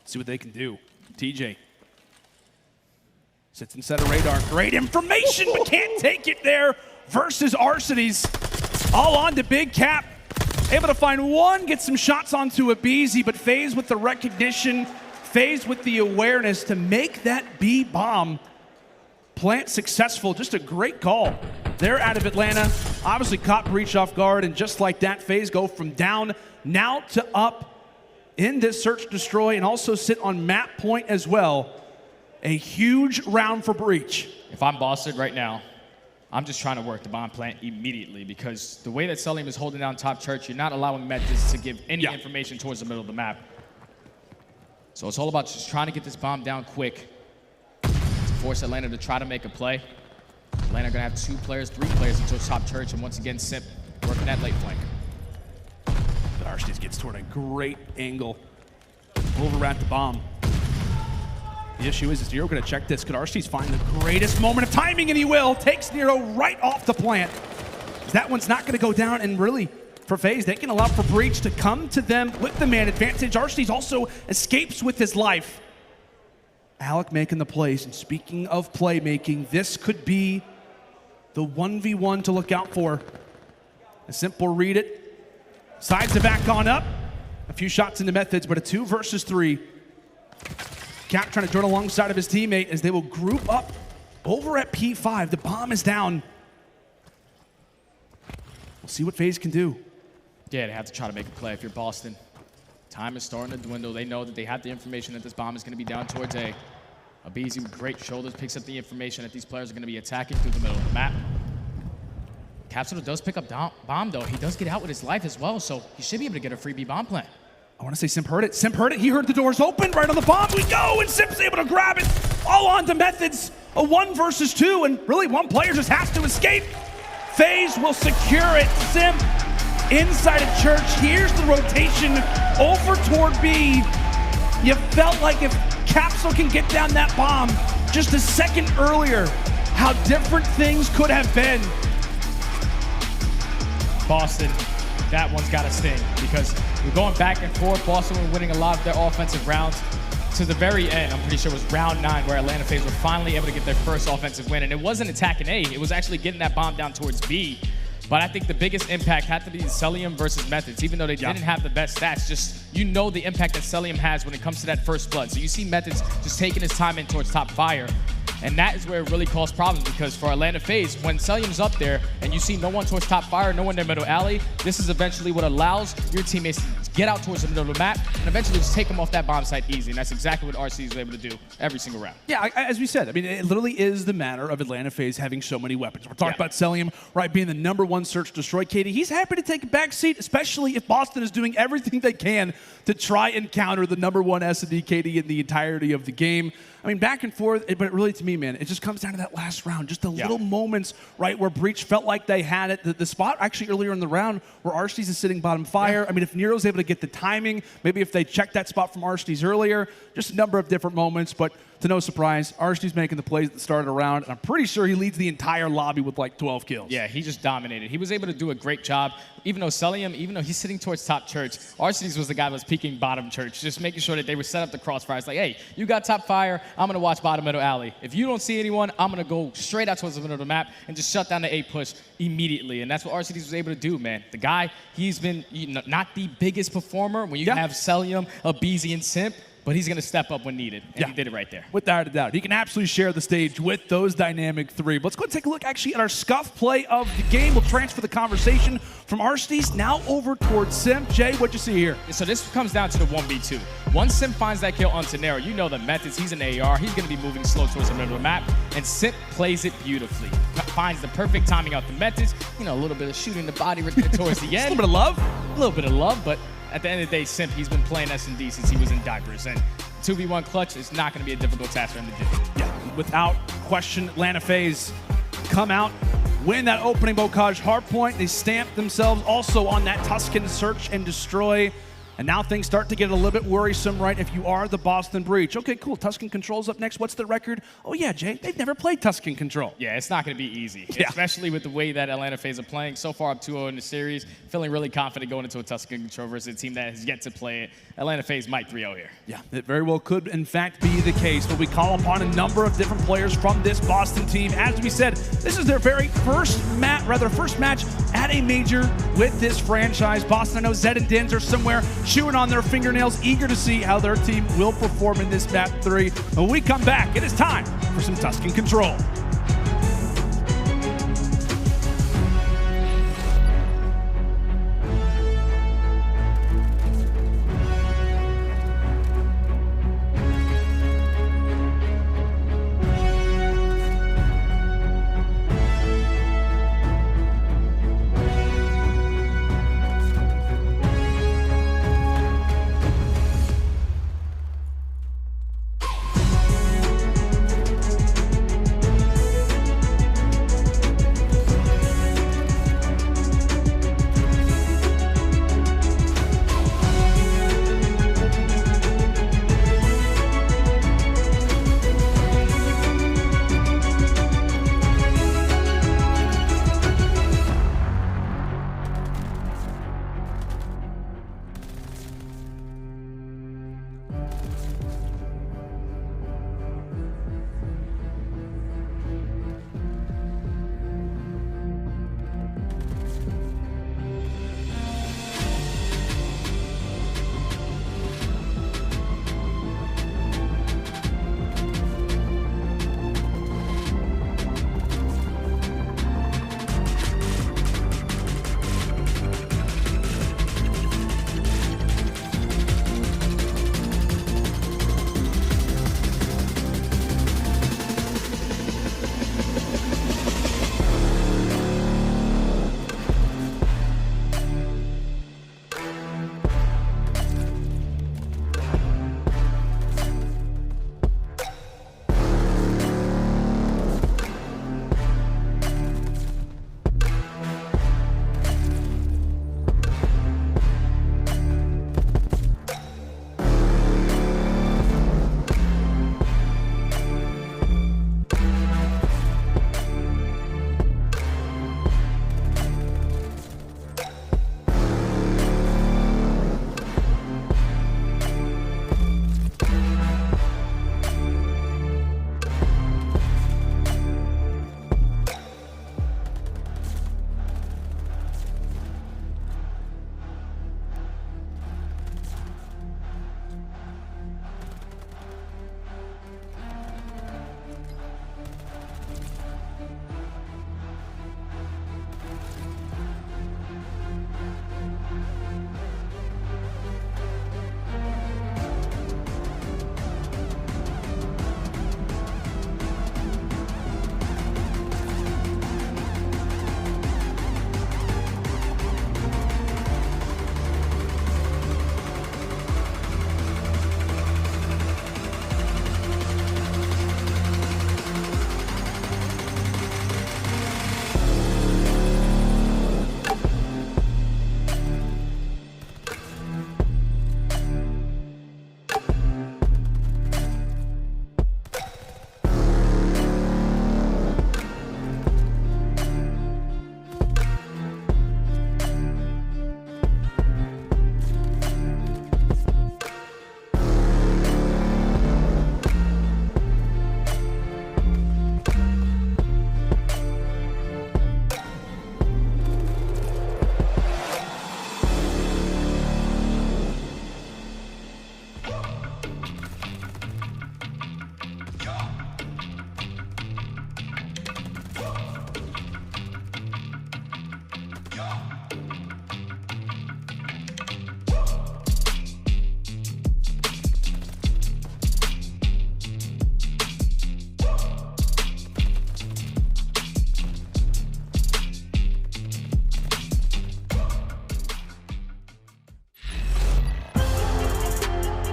See what they can do. TJ sits inside of radar. Great information, but can't take it there versus Arcitys. All on to Big Cap. Able to find 1, get some shots onto aBeZy, but FaZe with the recognition, FaZe with the awareness to make that B bomb plant successful. Just a great call. They're out of Atlanta. Obviously caught Breach off guard, and just like that, FaZe go from down now to up in this search destroy, and also sit on map point as well. A huge round for Breach. If I'm Boston right now, I'm just trying to work the bomb plant immediately because the way that Cellium is holding down top church, you're not allowing Methodz to give any information towards the middle of the map. So it's all about just trying to get this bomb down quick to force Atlanta to try to make a play. Atlanta gonna have 2 players, 3 players until top church, and once again, Simp working that late flank. Arcitys gets toward a great angle over at the bomb. The issue is Nero going to check this. Could Arcitys find the greatest moment of timing? And he will. Takes Nero right off the plant. That one's not going to go down. And really, for FaZe, they can allow for Breach to come to them with the man advantage. Arcitys also escapes with his life. aLLeY making the plays. And speaking of playmaking, this could be the 1v1 to look out for. A simple read it. Sides the back on up. A few shots into Methodz, but a 2 versus 3. Cap trying to join alongside of his teammate as they will group up over at P5. The bomb is down. We'll see what FaZe can do. Yeah, they have to try to make a play if you're Boston. Time is starting to dwindle. They know that they have the information that this bomb is going to be down towards A. aBeZy with great shoulders picks up the information that these players are going to be attacking through the middle of the map. Capsidal does pick up bomb, though. He does get out with his life as well, so he should be able to get a free B bomb plant. I want to say Simp heard it. Simp heard it. He heard the doors open. Right on the bomb we go, and Simp's able to grab it. All on to Methodz. A 1 versus 2, and really one player just has to escape. FaZe will secure it. Simp inside of church. Here's the rotation over toward B. You felt like if Capsidal can get down that bomb just a second earlier, how different things could have been. Boston, that one's got to sting because we're going back and forth. Boston were winning a lot of their offensive rounds to the very end. I'm pretty sure it was round 9 where Atlanta FaZe were finally able to get their first offensive win. And it wasn't attacking A, it was actually getting that bomb down towards B. But I think the biggest impact had to be Cellium versus Methodz. Even though they didn't have the best stats, just you know the impact that Cellium has when it comes to that first blood. So you see Methodz just taking his time in towards top fire. And that is where it really caused problems because for Atlanta FaZe, when Cellium's up there and you see no one towards top fire, no one in middle alley, this is eventually what allows your teammates to get out towards the middle of the map and eventually just take them off that bomb site easy. And that's exactly what Arcitys was able to do every single round. Yeah, as we said, I mean, it literally is the matter of Atlanta FaZe having so many weapons. We're talking about Cellium, right, being the #1 search destroy. Katie, he's happy to take a back seat, especially if Boston is doing everything they can to try and counter the #1 S&D Katie in the entirety of the game. I mean, back and forth, but really to me, man, it just comes down to that last round. Just the little moments, right, where Breach felt like they had it. The spot actually earlier in the round where Arcitys is sitting bottom fire. I mean, if Nero's able to get the timing, maybe if they checked that spot from Arcitys earlier, just a number of different moments. But to no surprise, Arcitys making the plays at the start of the round. And I'm pretty sure he leads the entire lobby with like 12 kills. Yeah, he just dominated. He was able to do a great job. Even though Cellium, even though he's sitting towards top church, Arcitys was the guy that was peeking bottom church, just making sure that they were set up the crossfires. Like, hey, you got top fire, I'm going to watch bottom middle alley. If you don't see anyone, I'm going to go straight out towards the middle of the map and just shut down the A push immediately. And that's what Arcitys was able to do, man. The guy, he's been not the biggest performer when you have Cellium, aBeZy, and Simp, but he's going to step up when needed, and he did it right there. Without a doubt. He can absolutely share the stage with those dynamic 3. But let's go and take a look actually at our scuff play of the game. We'll transfer the conversation from Arcitys now over towards Simp. Jay, what'd you see here? So this comes down to the 1v2. Once Simp finds that kill onto Nero, you know that Methodz, he's an AR. He's going to be moving slow towards the middle of the map, and Simp plays it beautifully. Finds the perfect timing out the Methodz. You know, a little bit of shooting the body right there towards the end. A little bit of love. A little bit of love, but at the end of the day, Simp, he's been playing S&D since he was in diapers, and 2v1 clutch is not going to be a difficult task for him to do. Yeah, without question, Atlanta FaZe come out, win that opening Bocage hardpoint. They stamp themselves also on that Tuscan search and destroy. And now things start to get a little bit worrisome, right, if you are the Boston Breach. Okay, cool. Tuscan Control's up next. What's the record? Oh, yeah, Jay, they've never played Tuscan Control. Yeah, it's not going to be easy, especially with the way that Atlanta FaZe are playing. So far, up 2-0 in the series. Feeling really confident going into a Tuscan Control versus a team that has yet to play it. Atlanta FaZe might 3-0 here. Yeah, it very well could, in fact, be the case. But we call upon a number of different players from this Boston team. As we said, this is their very first match at a major with this franchise. Boston, I know Zed and Dins are somewhere chewing on their fingernails, eager to see how their team will perform in this map 3. When we come back, it is time for some Tuscan Control.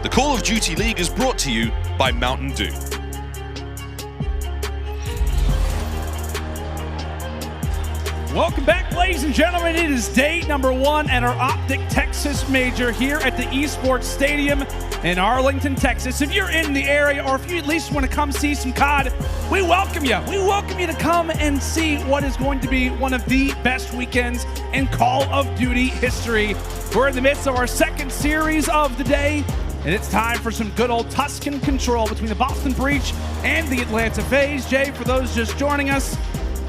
The Call of Duty League is brought to you by Mountain Dew. Welcome back, ladies and gentlemen. It is day number 1 at our OpTic Texas Major here at the Esports Stadium in Arlington, Texas. If you're in the area, or if you at least want to come see some COD, we welcome you. We welcome you to come and see what is going to be one of the best weekends in Call of Duty history. We're in the midst of our second series of the day, and it's time for some good old Tuscan control between the Boston Breach and the Atlanta FaZe. Jay, for those just joining us,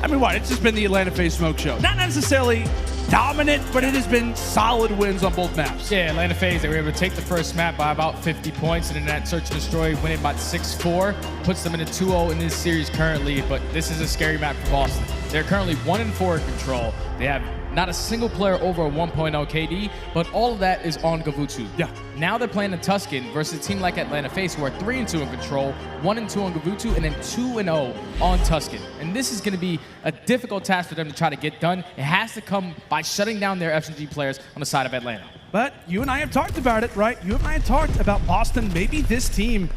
I mean, what? It's just been the Atlanta FaZe smoke show. Not necessarily dominant, but it has been solid wins on both maps. Yeah, Atlanta FaZe, they were able to take the first map by about 50 points, and in that search and destroy, winning about 6-4, puts them in a 2-0 in this series currently, but this is a scary map for Boston. They're currently 1-4 in control. They have not a single player over a 1.0 KD, but all of that is on Gavutsu. Yeah. Now they're playing the Tuscan versus a team like Atlanta FaZe, who are 3-2 in control, 1-2 on Gavutsu, and then 2-0 on Tuscan. And this is going to be a difficult task for them to try to get done. It has to come by shutting down their FNG players on the side of Atlanta. But you and I have talked about it, right? You and I have talked about Boston. Maybe this team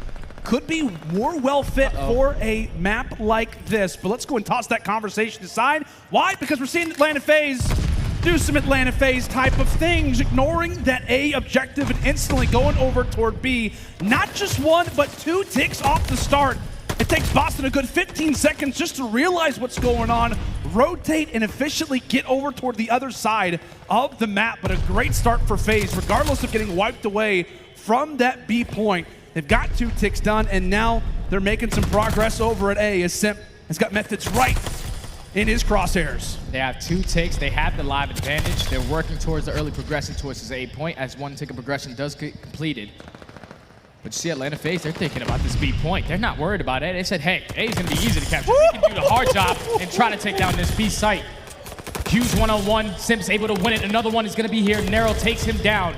could be more well fit for a map like this. But let's go and toss that conversation aside. Why? Because we're seeing Atlanta FaZe do some Atlanta FaZe type of things, ignoring that A objective and instantly going over toward B. Not just 1, but 2 ticks off the start. It takes Boston a good 15 seconds just to realize what's going on, rotate, and efficiently get over toward the other side of the map. But a great start for FaZe, regardless of getting wiped away from that B point. They've got 2 ticks done, and now they're making some progress over at A as Simp has got Methodz right in his crosshairs. They have 2 ticks. They have the live advantage. They're working towards the early progression towards this A point as 1 tick of progression does get completed. But you see Atlanta FaZe, they're thinking about this B point. They're not worried about it. They said, hey, A is going to be easy to capture. We can do the hard job and try to take down this B site. Q's 1-on-1. Simp's able to win it. Another one is going to be here. Nero takes him down.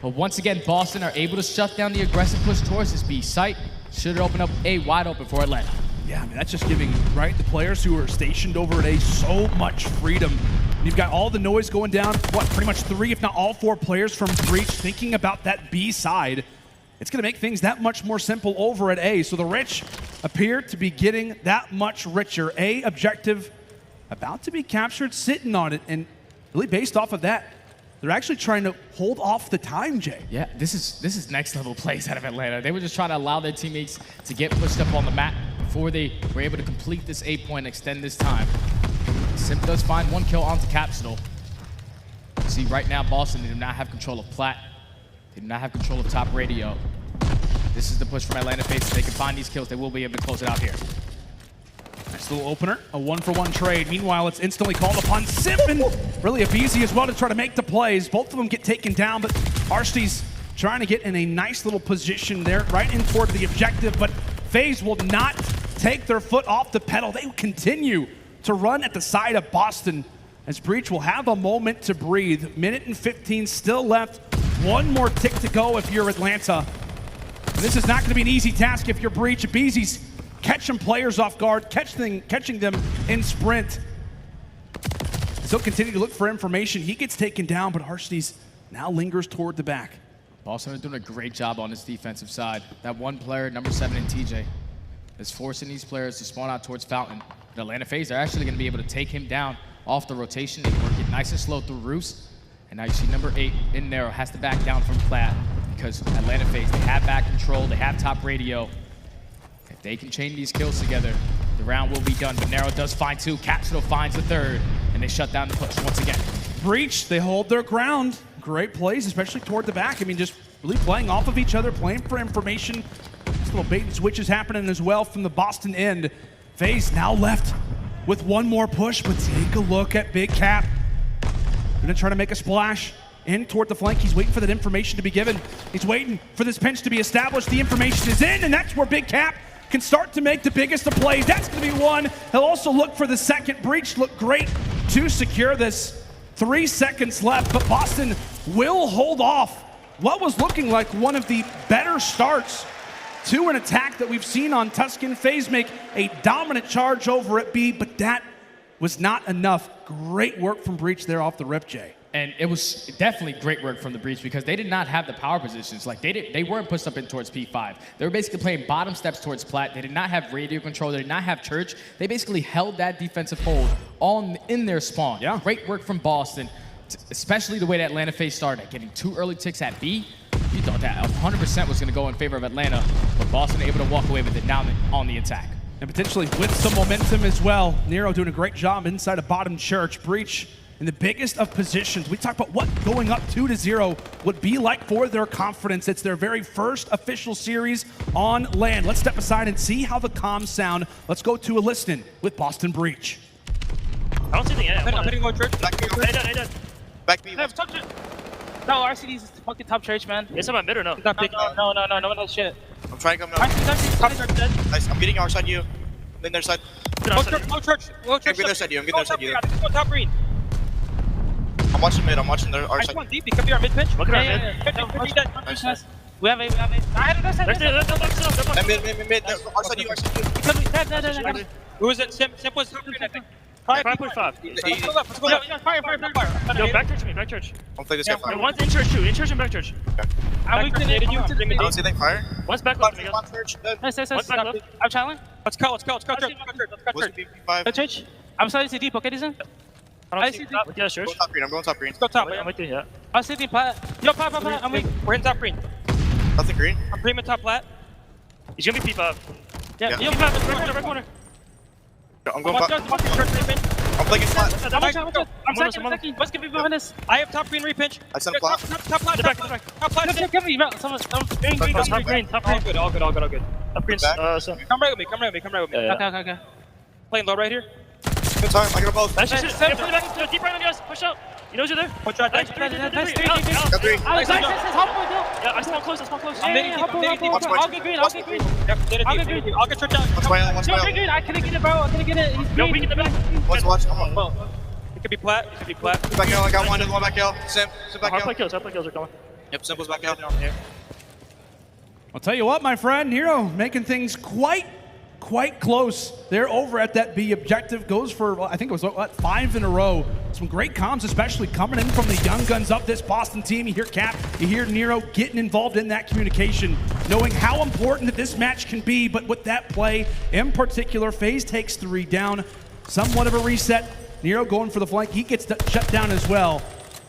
But once again, Boston are able to shut down the aggressive push towards this B site. Should open up A wide open for Atlanta. Yeah, I mean, that's just giving, right, the players who are stationed over at A so much freedom. You've got all the noise going down, what, pretty much 3, if not all 4 players from Breach thinking about that B side. It's going to make things that much more simple over at A. So the rich appear to be getting that much richer. A objective about to be captured, sitting on it, and really based off of that, they're actually trying to hold off the time, Jay. Yeah, this is next level plays out of Atlanta. They were just trying to allow their teammates to get pushed up on the map before they were able to complete this A point and extend this time. Simp does find 1 kill onto Capsidal. See, right now, Boston, they do not have control of Plat. They do not have control of top radio. This is the push from Atlanta FaZe. If they can find these kills, they will be able to close it out here. Nice little opener, a 1-for-1 trade. Meanwhile, it's instantly called upon Simp and really aBeZy as well to try to make the plays. Both of them get taken down, but Arcitys trying to get in a nice little position there, right in toward the objective, but FaZe will not take their foot off the pedal. They continue to run at the side of Boston as Breach will have a moment to breathe. Minute and 15 still left. 1 more tick to go if you're Atlanta. And this is not going to be an easy task if you're Breach. aBeZy's catching players off guard, catching them in sprint. Still continue to look for information. He gets taken down, but Arcitys now lingers toward the back. Boston are doing a great job on this defensive side. That 1 player, number 7 in TJ, is forcing these players to spawn out towards Fountain. But Atlanta FaZe are actually going to be able to take him down off the rotation. They work it nice and slow through roofs. And now you see number 8 in Nero has to back down from Plat because Atlanta FaZe, they have back control, they have top radio. If they can chain these kills together, the round will be done. But Nero does find 2, Capsidal finds the 3rd, and they shut down the push once again. Breach, they hold their ground. Great plays, especially toward the back. I mean, just really playing off of each other, playing for information. This little bait and switch is happening as well from the Boston end. FaZe now left with 1 more push, but take a look at Big Cap. Gonna try to make a splash in toward the flank. He's waiting for that information to be given. He's waiting for this pinch to be established. The information is in, and that's where Big Cap can start to make the biggest of plays. That's gonna be 1. He'll also look for the 2nd. Breach looked great to secure this. 3 seconds left, but Boston will hold off what was looking like one of the better starts to an attack that we've seen on Tuscan. FaZe make a dominant charge over at B, but that was not enough. Great work from Breach there off the rip, Jay. And it was definitely great work from the Breach because they did not have the power positions. Like they weren't pushed up in towards P5. They were basically playing bottom steps towards Plat. They did not have radio control. They did not have Church. They basically held that defensive hold in their spawn. Yeah. Great work from Boston, especially the way that Atlanta FaZe started, getting 2 early ticks at B. You thought that 100% was going to go in favor of Atlanta, but Boston able to walk away with it now on the attack. And potentially with some momentum as well. Nero doing a great job inside of bottom Church. Breach in the biggest of positions. We talked about what going up 2-0 would be like for their confidence. It's their very first official series on land. Let's step aside and see how the comms sound. Let's go to a listen with Boston Breach. I don't see the end. I'm hitting go Church. Back B. I did. Back B. No, Arcitys is fucking top Church, man. It's about mid or no? No, one has shit. I'm trying to come now. Top Church dead. Nice. I'm getting our side you. Then their side. Low Church. I'm getting their side you. I'm getting their side you. Go top green. I'm watching mid. I'm watching their our I side. just want deep. It could be our mid pitch. Look at our mid. Nice. We have a. I had it. Mid. Our side you. Who was it? Simp was top green, I think. 5.5. Let's go left. Fire. Yo, back church me, back church. Don't play this guy fire. One's in church too, in church and back church. I weakened you to the I don't see anything fire. One's back left, Miguel. Nice. One's back left. I'm challenging. Let's go. What's Church. I'm starting to see deep, okay, Dizan? I see deep. Yeah, church. I'm going top green. Let's go top. I'm with you, yeah. I'm sitting plat. Yo, plat. I'm weak. We're in top green. Nothing green. I'm premium top plat. He's gonna be P5. Yeah. Yo, P5, right corner. I'm going top. I'm playing flat. I'm second. Let's give me behind this. I have top green repinch. I sent flat. Top plat. Top plat. Give me. Someone. Top green. All good. Top green. Come right with me. Okay. Playing low right here. Good time. I got a both. That's just it. Deep right on yours. Push out. He knows you're there. Watch out. Nice. Got 3. Alex, Yeah, I spawn close. I'm hitting deep. I'll get green. I'll get church out. Watch my L. Watch my L. Green. I couldn't get it, bro. I couldn't get it. He's No, green. we get the back. Watch. Come on. It could be plat. Back L. I got one. There's one back L. Simp back Hard L. play kills are coming. Yep. Simple's back L. I'll tell you what, my friend, Nero making things quite close. They're over at that B. Objective goes for, I think it was 5 in a row. Some great comms, especially coming in from the young guns of this Boston team. You hear Cap, you hear Nero getting involved in that communication, knowing how important that this match can be. But with that play in particular, FaZe takes 3 down. Somewhat of a reset. Nero going for the flank. He gets shut down as well.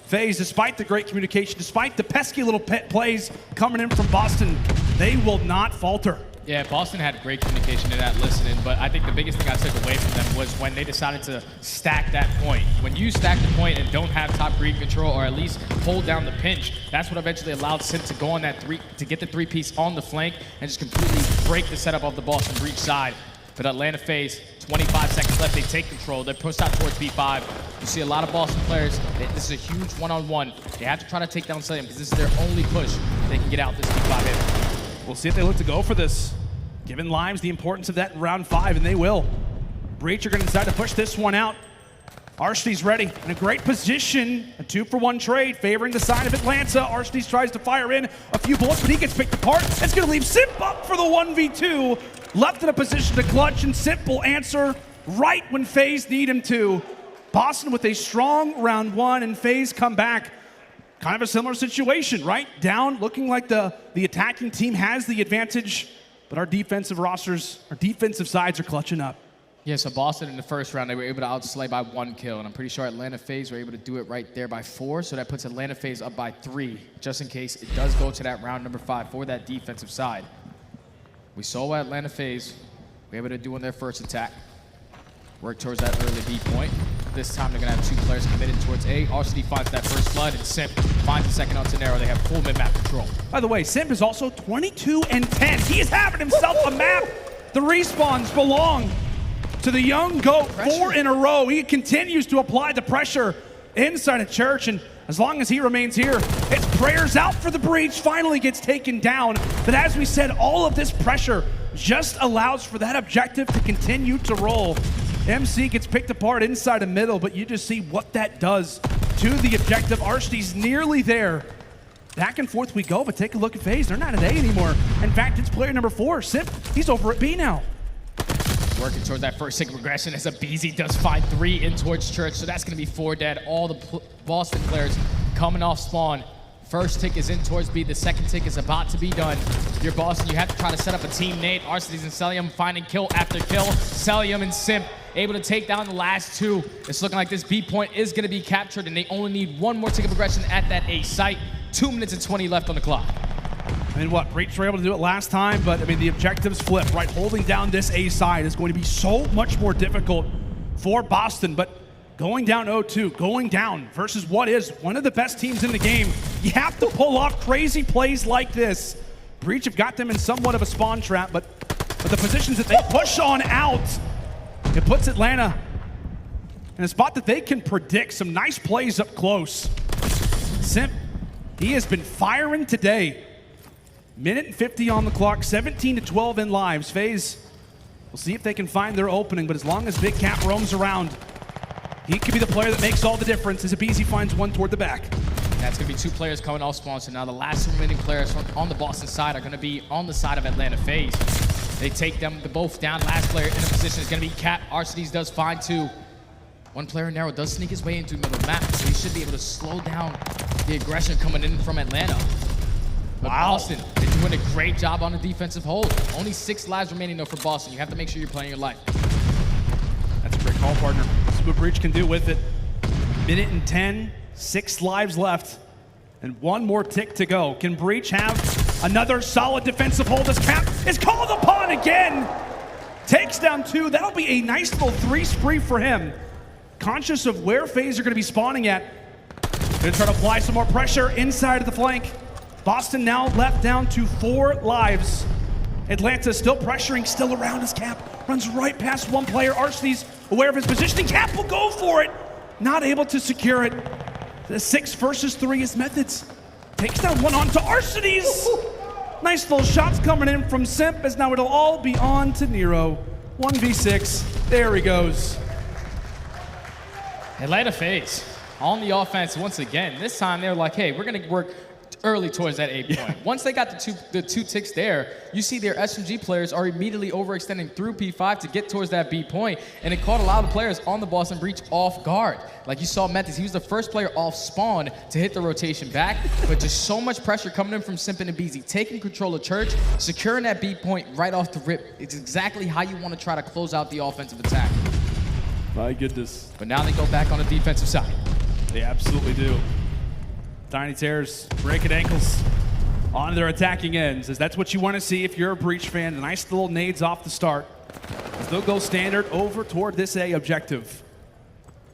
FaZe, despite the great communication, despite the pesky little plays coming in from Boston, they will not falter. Yeah, Boston had great communication in that listening, but I think the biggest thing I took away from them was when they decided to stack that point. When you stack the point and don't have top green control, or at least hold down the pinch, that's what eventually allowed Simp to go on that to get the 3-piece on the flank and just completely break the setup of the Boston Breach side. But Atlanta FaZe, 25 seconds left, they take control. They're pushed out towards P5. You see a lot of Boston players. This is a huge one-on-one. They have to try to take down Cellium because this is their only push they can get out this P5 hit. We'll see if they look to go for this. Giving Limes the importance of that in round 5, and they will. Breach are going to decide to push this one out. Arcitys ready, in a great position. A 2-for-1 trade, favoring the side of Atlanta. Arcitys tries to fire in a few bullets, but he gets picked apart. It's going to leave Simp up for the 1v2. Left in a position to clutch, and Simp will answer right when FaZe need him to. Boston with a strong round 1, and FaZe come back. Kind of a similar situation, right? Down, looking like the attacking team has the advantage, but our defensive rosters, our defensive sides are clutching up. Yeah, so Boston in the first round, they were able to outslay by 1 kill, and I'm pretty sure Atlanta FaZe were able to do it right there by 4, so that puts Atlanta FaZe up by 3, just in case it does go to that round number 5 for that defensive side. We saw what Atlanta FaZe were able to do on their first attack. Work towards that early B point. This time they're going to have 2 players committed towards A. Arcitys finds that first blood, and Simp finds the second onto Nero. They have full mid-map control. By the way, Simp is also 22 and 10. He is having himself a map. The respawns belong to the young GOAT. 4 in a row. He continues to apply the pressure inside of Church, and as long as he remains here, it's prayers out for the Breach. Finally gets taken down. But as we said, all of this pressure just allows for that objective to continue to roll. MC gets picked apart inside of middle, but you just see what that does to the objective. Arcitys nearly there. Back and forth we go, but take a look at FaZe. They're not at A anymore. In fact, it's player number 4, Simp. He's over at B now. Working towards that first tick progression as aBeZy does find 3 in towards Church, so that's going to be 4 dead. All the Boston players coming off spawn. First tick is in towards B, the second tick is about to be done. If you're Boston, you have to try to set up a team nade. Arcitys and Cellium finding kill after kill. Cellium and Simp able to take down the last 2. It's looking like this B point is going to be captured, and they only need 1 more tick of progression at that A site. 2 minutes and 20 left on the clock. I mean, what, Breach were able to do it last time, but I mean, the objectives flip, right? Holding down this A side is going to be so much more difficult for Boston, but going down 0-2, going down versus what is one of the best teams in the game, you have to pull off crazy plays like this. Breach have got them in somewhat of a spawn trap, but the positions that they push on out, it puts Atlanta in a spot that they can predict some nice plays up close. Simp, he has been firing today. Minute and 50 on the clock, 17-12 in lives. FaZe, we'll see if they can find their opening, but as long as Big Cat roams around, he could be the player that makes all the difference as aBeZy finds 1 toward the back. That's going to be 2 players coming off spawn, so now the last remaining players on the Boston side are going to be on the side of Atlanta FaZe. They take them both down. Last player in a position is going to be Cap. Arcitys does find 2. 1 player, Nero, does sneak his way into the middle of the map, so he should be able to slow down the aggression coming in from Atlanta. But Boston, they're doing a great job on the defensive hold. Only 6 lives remaining though for Boston. You have to make sure you're playing your life. That's a great call, partner. Let's see what Breach can do with it. Minute and 10, 6 lives left, and 1 more tick to go. Can Breach have another solid defensive hold as Cap is called upon again? Takes down 2. That'll be a nice little 3 spree for him. Conscious of where FaZe are going to be spawning at. Gonna try to apply some more pressure inside of the flank. Boston now left down to 4 lives. Atlanta still pressuring, still around as Cap runs right past 1 player. Arcitys aware of his positioning. Cap will go for it. Not able to secure it. The 6 versus 3 is Methodz. Takes down 1 onto Arcitys. Nice little shots coming in from Simp, as now it'll all be on to Nero. 1v6, there he goes. Atlanta FaZe on the offense once again. This time they're like, hey, we're going to work early towards that A point. Once they got the two ticks there, you see their SMG players are immediately overextending through P5 to get towards that B point, and it caught a lot of players on the Boston Breach off guard. Like you saw Methodz, he was the first player off spawn to hit the rotation back, but just so much pressure coming in from Simp and aBeZy, taking control of Church, securing that B point right off the rip. It's exactly how you want to try to close out the offensive attack. My goodness. But now they go back on the defensive side. They absolutely do. Tiny Tears breaking ankles on their attacking ends, as that's what you want to see if you're a Breach fan. Nice little nades off the start. As they'll go standard over toward this A objective.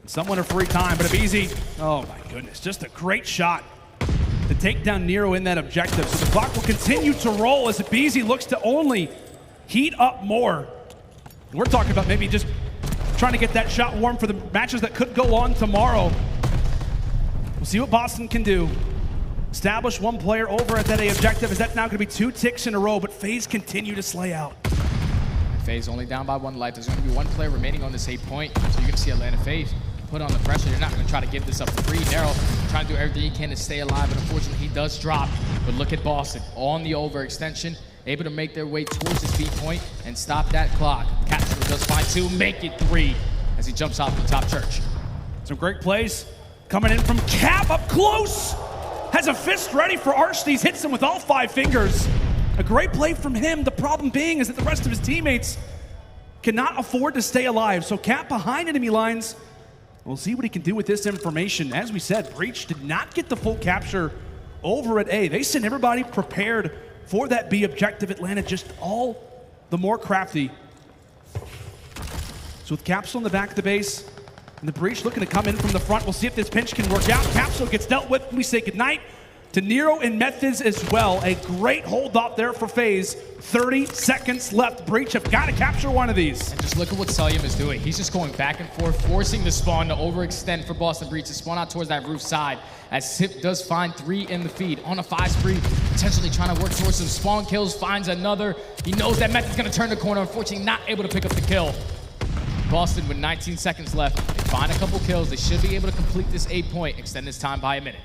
Somewhat of free time, but aBeZy, oh my goodness, just a great shot to take down Nero in that objective. So the clock will continue to roll as aBeZy looks to only heat up more. We're talking about maybe just trying to get that shot warm for the matches that could go on tomorrow. We'll see what Boston can do. Establish 1 player over at that A objective, as that's now going to be 2 ticks in a row, but FaZe continue to slay out. FaZe only down by 1 life. There's going to be 1 player remaining on this A point, so you're going to see Atlanta FaZe put on the pressure. They're not going to try to give this up for free. Nero trying to do everything he can to stay alive, but unfortunately he does drop. But look at Boston on the overextension, able to make their way towards this B point and stop that clock. Capsidal does find 2, make it 3 as he jumps off the top Church. Some great plays coming in from Cap up close. Has a fist ready for Arcitys, hits him with all 5 fingers. A great play from him. The problem being is that the rest of his teammates cannot afford to stay alive. So Cap behind enemy lines. We'll see what he can do with this information. As we said, Breach did not get the full capture over at A. They sent everybody prepared for that B objective. Atlanta just all the more crafty. So with Capsidal in the back of the base, and the Breach looking to come in from the front. We'll see if this pinch can work out. Capsidal gets dealt with. We say goodnight to Nero and Methodz as well. A great hold off there for FaZe. 30 seconds left. Breach have got to capture 1 of these. And just look at what Cellium is doing. He's just going back and forth, forcing the spawn to overextend for Boston Breach to spawn out towards that roof side. As Simp does find 3 in the feed on a 5 spree, potentially trying to work towards some spawn kills, finds another. He knows that Method's going to turn the corner. Unfortunately, not able to pick up the kill. Boston with 19 seconds left. They find a couple kills. They should be able to complete this A point, extend this time by a minute.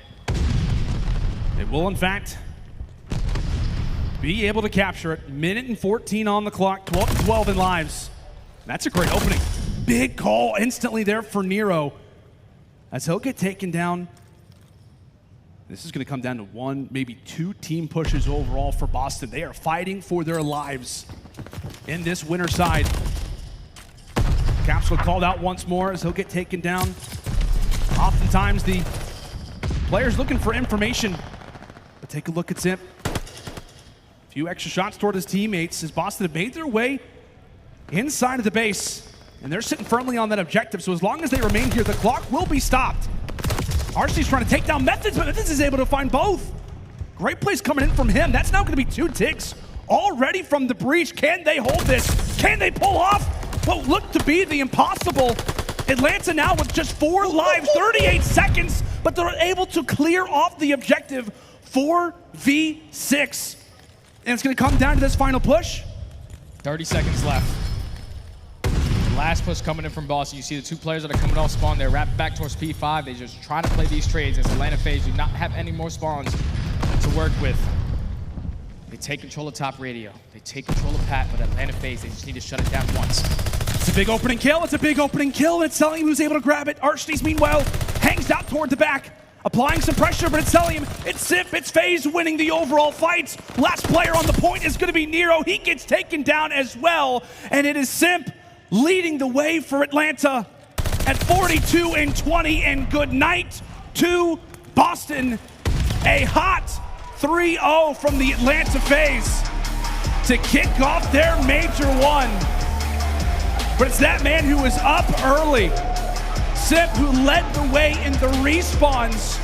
They will, in fact, be able to capture it. Minute and 14 on the clock, 12 in lives. That's a great opening. Big call instantly there for Nero as he'll get taken down. This is going to come down to 1, maybe 2 team pushes overall for Boston. They are fighting for their lives in this winner side. Capsidal called out once more as he'll get taken down. Oftentimes the players looking for information, but take a look at Simp. A few extra shots toward his teammates as Boston have made their way inside of the base, and they're sitting firmly on that objective, so as long as they remain here, the clock will be stopped. Arcity's trying to take down Methodz, but Methodz is able to find both. Great plays coming in from him. That's now going to be 2 ticks already from the breach. Can they hold this? Can they pull off what looked to be the impossible? Atlanta now with just 4 lives, 38 seconds, but they're able to clear off the objective 4v6. And it's going to come down to this final push. 30 seconds left. Last push coming in from Boston. You see the 2 players that are coming off spawn. They're wrapped back towards P5. They just try to play these trades as Atlanta FaZe do not have any more spawns to work with. They take control of top radio. They take control of Pat, but Atlanta FaZe, they just need to shut it down once. It's a big opening kill. It's a big opening kill. It's Cellium who's able to grab it. Arcitys, meanwhile, hangs out toward the back, applying some pressure, but it's Cellium. It's Simp. It's FaZe winning the overall fights. Last player on the point is going to be Nero. He gets taken down as well, and it is Simp leading the way for Atlanta at 42-20, and good night to Boston. A hot 3-0 from the Atlanta FaZe to kick off their Major 1. But it's that man who was up early, Simp, who led the way in the respawns.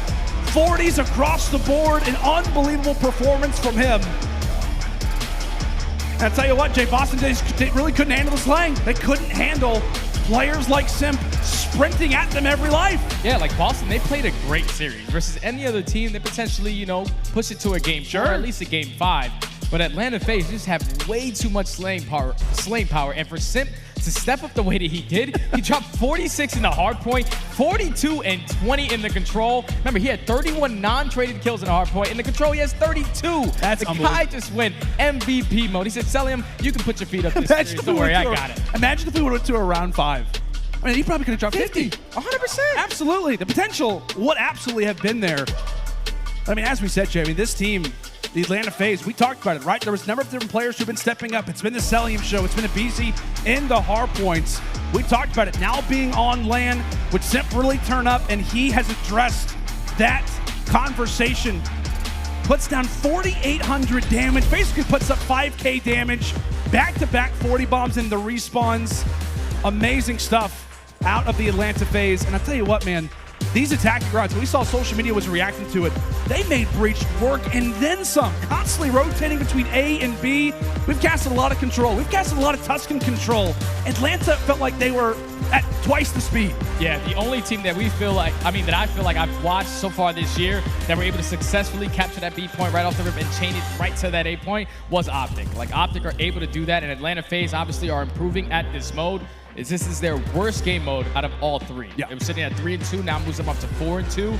40s across the board, an unbelievable performance from him. And I'll tell you what, Jay, Boston they really couldn't handle the slang. They couldn't handle players like Simp sprinting at them every life. Yeah, like Boston, they played a great series versus any other team that potentially, you know, push it to a game 4 or at least a game 5. But Atlanta FaZe just have way too much slaying power. And for Simp to step up the way that he did, he dropped 46 in the hard point, 42 and 20 in the control. Remember, he had 31 non-traded kills in the hard point. In the control, he has 32. That's the guy just went MVP mode. He said, Cellium, you can put your feet up this series. Don't worry, I got it. Imagine if we went to a round 5. I mean, he probably could have dropped 50. 100%. Absolutely. The potential would absolutely have been there. I mean, as we said, Jay, I mean, this team, the Atlanta FaZe, we talked about it, right? There was a number of different players who've been stepping up. It's been the Cellium show. It's been aBeZy in the hard points. We talked about it now being on land. Would Simp really turn up? And he has addressed that conversation. Puts down 4,800 damage. Basically puts up 5K damage. Back-to-back 40 bombs in the respawns. Amazing stuff out of the Atlanta FaZe. And I'll tell you what, man. These attacking rounds, we saw social media was reacting to it. They made Breach work and then some, constantly rotating between A and B. We've casted a lot of control. We've casted a lot of Tuscan control. Atlanta felt like they were at twice the speed. Yeah, the only team that we feel like, that I feel like I've watched so far this year that were able to successfully capture that B point right off the rip and chain it right to that A point was OpTic. Like, OpTic are able to do that, and Atlanta FaZe obviously are improving at this mode. This is their worst game mode out of all 3. Yeah. It was sitting at 3-2, now moves them up to 4-2. Well,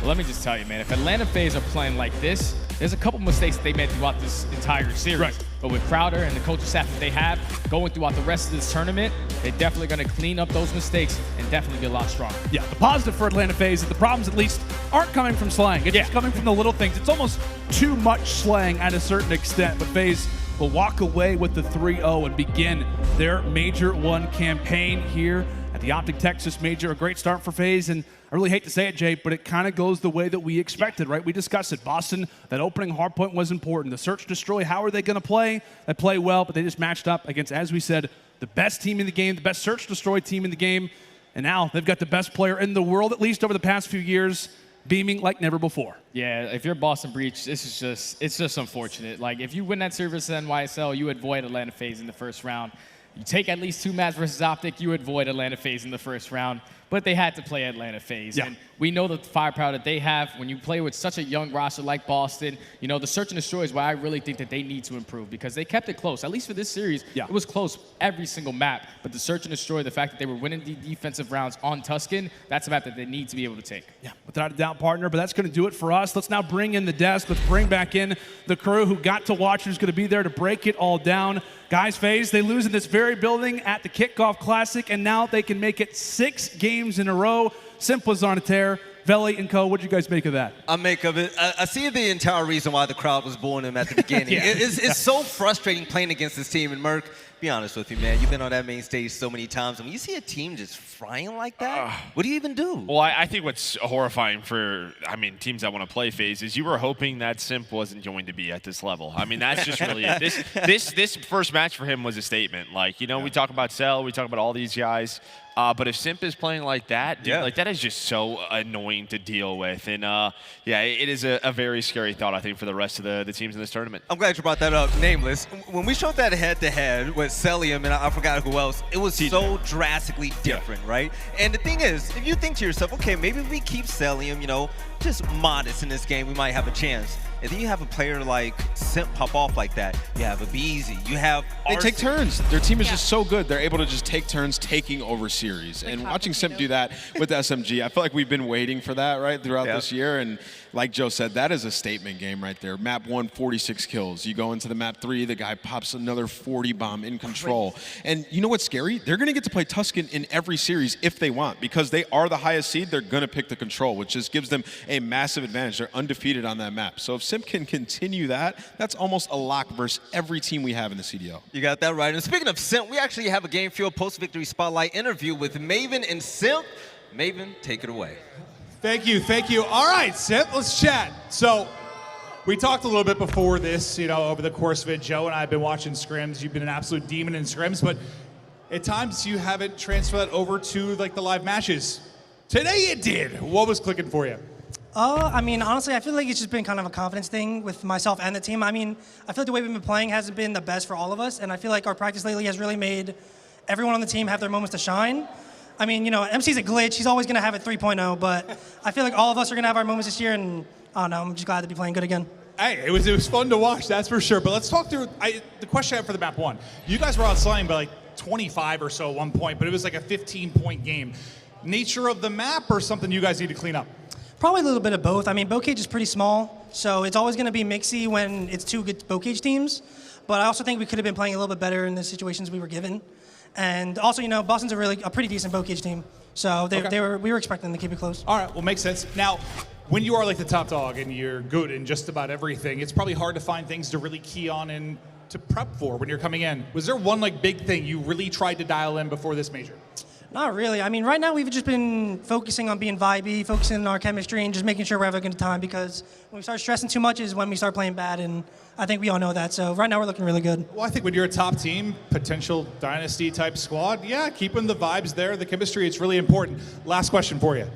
let me just tell you, man, if Atlanta FaZe are playing like this, there's a couple mistakes that they made throughout this entire series. Right. But with Crowder and the coaching staff that they have going throughout the rest of this tournament, they're definitely going to clean up those mistakes and definitely be a lot stronger. Yeah, the positive for Atlanta FaZe is the problems at least aren't coming from slang. It's just coming from the little things. It's almost too much slang at a certain extent, but FaZe will walk away with the 3-0 and begin their Major 1 campaign here at the OpTic Texas Major. A great start for FaZe, and I really hate to say it, Jay, but it kind of goes the way that we expected, right? We discussed it. Boston, that opening hardpoint was important. The search destroy, how are they going to play? They play well, but they just matched up against, as we said, the best team in the game, the best search destroy team in the game, and now they've got the best player in the world, at least over the past few years, beaming like never before. Yeah, if you're Boston Breach, it's just unfortunate. Like, if you win that series versus NYSL, you avoid Atlanta FaZe in the first round. You take at least 2 maps versus OpTic, you avoid Atlanta FaZe in the first round. But they had to play Atlanta FaZe. Yeah. And we know the firepower that they have when you play with such a young roster like Boston. You know, the search and destroy is why I really think that they need to improve, because they kept it close. At least for this series, it was close every single map. But the search and destroy, the fact that they were winning the defensive rounds on Tuscan, that's a map that they need to be able to take. Yeah, without a doubt, partner. But that's going to do it for us. Let's now bring in the desk. Let's bring back in the crew who got to watch, who's going to be there to break it all down. Guys, FaZe, they lose in this very building at the Kickoff Classic, and now they can make it 6 games in a row. Simp was on a tear. Veli and Co., what did you guys make of that? I make of it. I see the entire reason why the crowd was booing him at the beginning. It's so frustrating playing against this team. And Merc, be honest with you, man. You've been on that main stage so many times. And when you see a team just frying like that, what do you even do? Well, I think what's horrifying for, teams that want to play FaZe is you were hoping that Simp wasn't going to be at this level. I mean, that's just really it. This first match for him was a statement. Like, we talk about Cell, we talk about all these guys. But if Simp is playing like that, dude, like that is just so annoying to deal with. And it is a very scary thought, I think, for the rest of the teams in this tournament. I'm glad you brought that up, Nameless. When we showed that head-to-head with Cellium and I forgot who else, it was so drastically different, right? And the thing is, if you think to yourself, okay, maybe if we keep Cellium, just modest in this game, we might have a chance. And then you have a player like Simp pop off like that. You have aBeZy. You have They take turns. Their team is just so good. They're able to just take turns taking over series. And watching Simp do that with the SMG, I feel like we've been waiting for that, right, throughout this year. And like Joe said, that is a statement game right there. Map 1, 46 kills. You go into the map 3, the guy pops another 40 bomb in control. And you know what's scary? They're going to get to play Tuscan in every series if they want. Because they are the highest seed, they're going to pick the control, which just gives them a massive advantage. They're undefeated on that map. So if Simp can continue that, that's almost a lock versus every team we have in the CDL. You got that right. And speaking of Simp, we actually have a Game Fuel post-victory spotlight interview with Maven and Simp. Maven, take it away. Thank you, thank you. All right, Simp, let's chat. So we talked a little bit before this, over the course of it. Joe and I have been watching scrims. You've been an absolute demon in scrims, but at times you haven't transferred that over to the live matches. Today you did. What was clicking for you? Honestly, I feel like it's just been kind of a confidence thing with myself and the team. I feel like the way we've been playing hasn't been the best for all of us, and I feel like our practice lately has really made everyone on the team have their moments to shine. MC's a glitch. He's always going to have it 3.0, but I feel like all of us are going to have our moments this year, and I don't know, I'm just glad to be playing good again. Hey, it was fun to watch, that's for sure. But let's talk through the question I have for the map 1. You guys were outslaying by 25 or so at one point, but it was like a 15-point game. Nature of the map or something you guys need to clean up? Probably a little bit of both. Boat cage is pretty small, so it's always going to be mixy when it's 2 good boat cage teams. But I also think we could have been playing a little bit better in the situations we were given. And also, Boston's a pretty decent boat cage team, so we were expecting them to keep it close. All right, well, makes sense. Now, when you are the top dog and you're good in just about everything, it's probably hard to find things to really key on and to prep for when you're coming in. Was there one big thing you really tried to dial in before this major? Not really. Right now we've just been focusing on being vibey, focusing on our chemistry, and just making sure we're having a good time, because when we start stressing too much is when we start playing bad, and I think we all know that. So right now we're looking really good. Well, I think when you're a top team, potential dynasty type squad, keeping the vibes there, the chemistry, it's really important. Last question for you.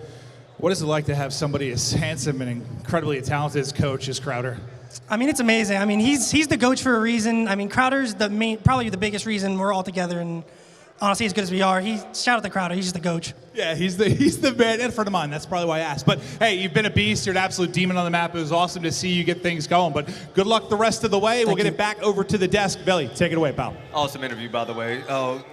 What is it like to have somebody as handsome and incredibly talented as Coach as Crowder? It's amazing. He's the coach for a reason. Crowder's probably the biggest reason we're all together, and honestly, as good as we are, shout out to Crowder. He's just the coach. Yeah, he's the man in front of mine. That's probably why I asked. But hey, you've been a beast. You're an absolute demon on the map. It was awesome to see you get things going. But good luck the rest of the way. We'll get it back over to the desk. Veli, take it away, pal. Awesome interview, by the way.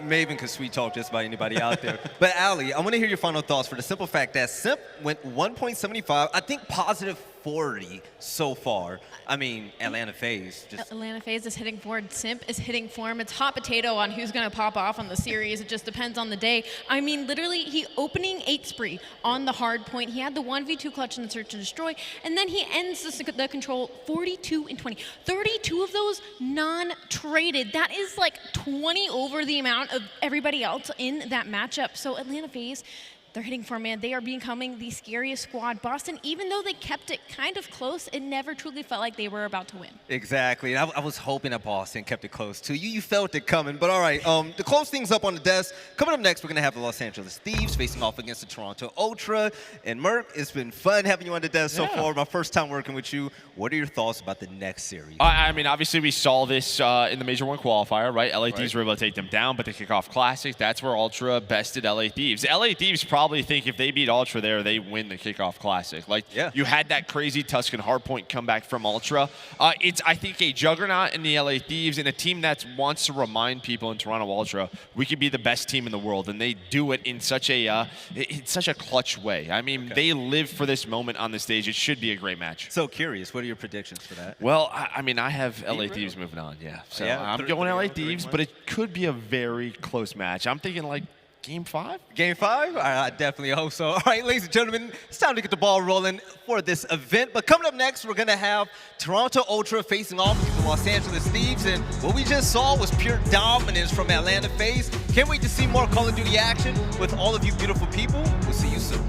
Maven could sweet talk just about anybody out there. But aLLeY, I want to hear your final thoughts for the simple fact that Simp went 1.75. I think positive 40 so far. Atlanta FaZe. Atlanta FaZe is hitting forward. Simp is hitting form. It's hot potato on who's going to pop off on the series. It just depends on the day. Literally, he opening 8 spree on the hard point. He had the 1v2 clutch in the search and destroy, and then he ends the control 42 and 20. 32 of those non-traded. That is 20 over the amount of everybody else in that matchup. So Atlanta FaZe, they're hitting form, man. They are becoming the scariest squad. Boston, even though they kept it kind of close, it never truly felt like they were about to win. Exactly. And I was hoping that Boston kept it close, too. You felt it coming. But all right, to close things up on the desk, coming up next, we're going to have the Los Angeles Thieves facing off against the Toronto Ultra. And Merc, it's been fun having you on the desk so far. My first time working with you. What are your thoughts about the next series? Obviously, we saw this in the Major 1 qualifier, right? LA Thieves were able to take them down, but the Kickoff Classic, that's where Ultra bested LA Thieves. LA Thieves probably probably think if they beat Ultra there, they win the Kickoff Classic. Like, you had that crazy Tuscan hardpoint comeback from Ultra. It's, I think, a juggernaut in the LA Thieves and a team that wants to remind people in Toronto Ultra, we could be the best team in the world, and they do it in such a clutch way. I mean, they live for this moment on the stage. It should be a great match. So curious, what are your predictions for that? Well, I mean, I have LA Thieves moving on, So I'm going LA Thieves, but it could be a very close match. I'm thinking like Game 5? Game 5? I definitely hope so. All right, ladies and gentlemen, it's time to get the ball rolling for this event. But coming up next, we're going to have Toronto Ultra facing off with the Los Angeles Thieves. And what we just saw was pure dominance from Atlanta FaZe. Can't wait to see more Call of Duty action with all of you beautiful people. We'll see you soon.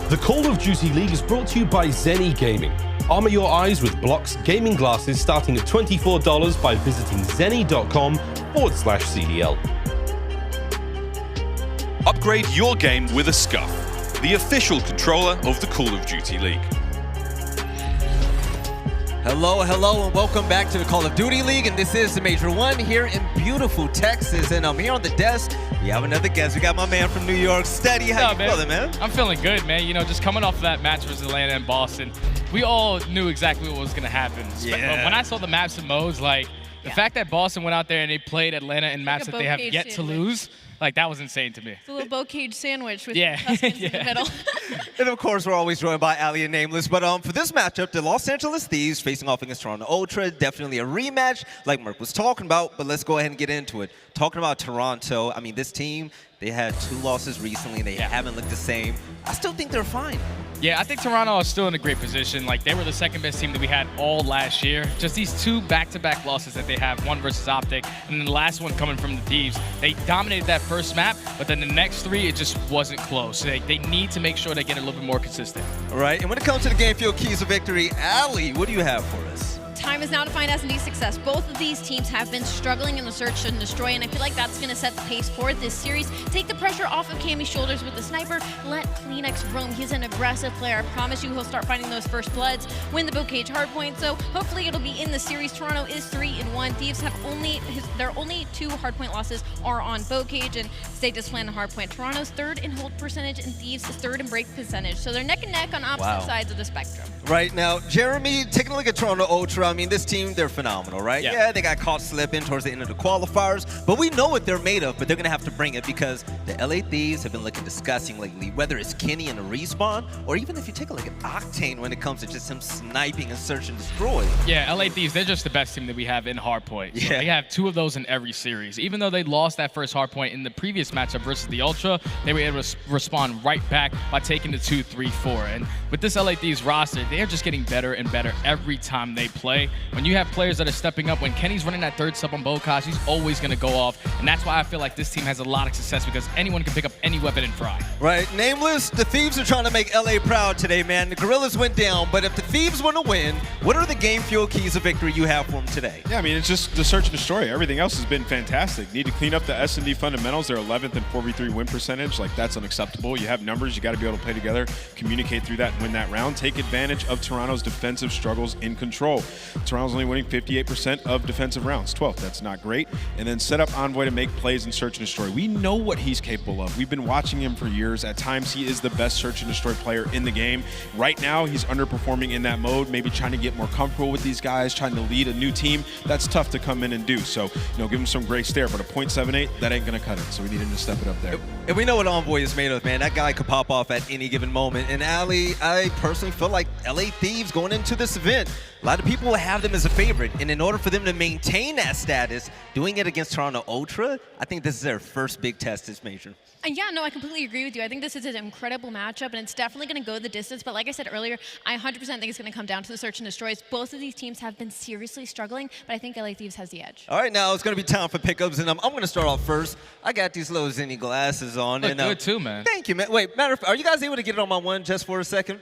The Call of Duty League is brought to you by Zenny Gaming. Armor your eyes with Block's gaming glasses starting at $24 by visiting zenny.com/CDL. Upgrade your game with a Scump, the official controller of the Call of Duty League. Hello, hello, and welcome back to the Call of Duty League, and this is the Major One here in beautiful Texas, and I'm here on the desk. We have another guest. We got my man from New York, Standy. How you feeling, man? I'm feeling good, man. You know, just coming off of that match versus Atlanta and Boston, we all knew exactly what was going to happen. Yeah. But when I saw the maps and modes, like, the fact that Boston went out there and they played Atlanta in maps that they have yet to lose, like, that was insane to me. It's a little bow cage sandwich with yeah. in the middle. And of course, we're always joined by aLLeY and Nameless. But for this matchup, the Los Angeles Thieves facing off against Toronto Ultra. Definitely a rematch, like Merc was talking about. But let's go ahead and get into it. Talking about Toronto, I mean, this team, they had 2 losses recently. They haven't looked the same. I still think they're fine. Yeah, I think Toronto is still in a great position. Like, they were the second best team that we had all last year. Just these 2 back-to-back losses that they have, one versus OpTic, and then the last one coming from the Thieves. They dominated that first map, but then the next 3, it just wasn't close. They need to make sure they get a little bit more consistent. All right, and when it comes to the game field keys of victory, aLLeY, what do you have for us? Time is now to find S&D's success. Both of these teams have been struggling in the search and destroy, and I feel like that's going to set the pace for this series. Take the pressure off of Cammy's shoulders with the sniper. Let Kleenex roam. He's an aggressive player. I promise you he'll start finding those first bloods, win the bow cage hardpoint, so hopefully it'll be in the series. Toronto is 3-1. Thieves have their only 2 hardpoint losses are on bow cage and stay disciplined on hardpoint. Toronto's 3rd in hold percentage and Thieves is 3rd in break percentage, so they're neck and neck on opposite sides of the spectrum. Right now, Jeremy, taking a look at Toronto Ultra, I mean, this team, they're phenomenal, right? Yeah, they got caught slipping towards the end of the qualifiers, but we know what they're made of, but they're going to have to bring it because the LA Thieves have been looking disgusting lately, whether it's Kenny in the respawn, or even if you take a look at Octane when it comes to just him sniping and search and destroy. Yeah, LA Thieves, they're just the best team that we have in hardpoint. So they have 2 of those in every series. Even though they lost that first hardpoint in the previous matchup versus the Ultra, they were able to respond right back by taking the 2, 3, 4. And with this LA Thieves roster, they're just getting better and better every time they play. When you have players that are stepping up, when Kenny's running that 3rd sub on Bocage, he's always going to go off. And that's why I feel like this team has a lot of success, because anyone can pick up any weapon and fry. Right. Nameless, the Thieves are trying to make LA proud today, man. The Guerrillas went down, but if the Thieves want to win, what are the game fuel keys of victory you have for them today? Yeah, I mean, it's just the search and destroy. Everything else has been fantastic. Need to clean up the S&D fundamentals. They're 11th in 4v3 win percentage. Like, that's unacceptable. You have numbers. You got to be able to play together, communicate through that, and win that round. Take advantage of Toronto's defensive struggles in control. Toronto's only winning 58% of defensive rounds, 12th. That's not great. And then set up Envoy to make plays and search and destroy. We know what he's capable of. We've been watching him for years. At times, he is the best search and destroy player in the game. Right now, he's underperforming in that mode, maybe trying to get more comfortable with these guys, trying to lead a new team. That's tough to come in and do. So, you know, give him some grace there, but a .78, that ain't going to cut it. So we need him to step it up there. And we know what Envoy is made of, man. That guy could pop off at any given moment. And aLLeY, I personally feel like LA Thieves going into this event, a lot of people will have them as a favorite. And in order for them to maintain that status, doing it against Toronto Ultra, I think this is their first big test this major. And yeah, no, I completely agree with you. I think this is an incredible matchup, and it's definitely going to go the distance. But like I said earlier, I 100% think it's going to come down to the search and destroys. Both of these teams have been seriously struggling, but I think LA Thieves has the edge. All right, now it's going to be time for pickups, and I'm going to start off first. I got these little Zenny glasses on. Look and good too, man. Thank you, man. Wait, matter of fact, are you guys able to get it on my one just for a second?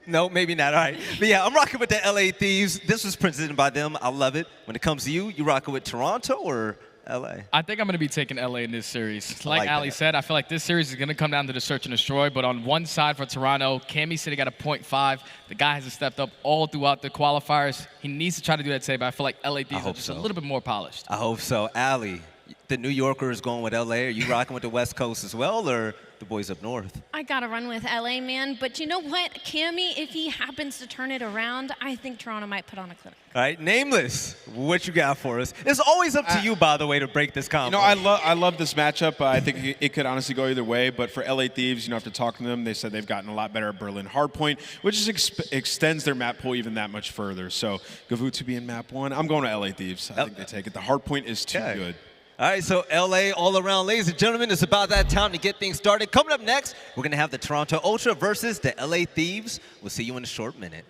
No, maybe not. All right. But yeah, I'm rocking with the LA Thieves. This was presented by them. I love it. When it comes to you rocking with Toronto or LA? I think I'm going to be taking LA in this series. Like aLLeY said, I feel like this series is going to come down to the search and destroy, but on one side for Toronto, Cammy said he got a .5. The guy hasn't stepped up all throughout the qualifiers. He needs to try to do that today, but I feel like LA Thieves are just a little bit more polished. I hope so. aLLeY, the New Yorker is going with LA. Are you rocking with the West Coast as well, or the boys up north? I got to run with LA, man. But you know what? Cammy, if he happens to turn it around, I think Toronto might put on a clinic. All right, Nameless, what you got for us? It's always up to you, by the way, to break this combo. You know, I love this matchup. I think it could honestly go either way. But for LA Thieves, you know, after talking to them, they said they've gotten a lot better at Berlin Hardpoint, which just extends their map pool even that much further. So Kuavo to be in map 1. I'm going to LA Thieves. I think they take it. The Hardpoint is too good. All right, so LA all around. Ladies and gentlemen, it's about that time to get things started. Coming up next, we're going to have the Toronto Ultra versus the LA Thieves. We'll see you in a short minute.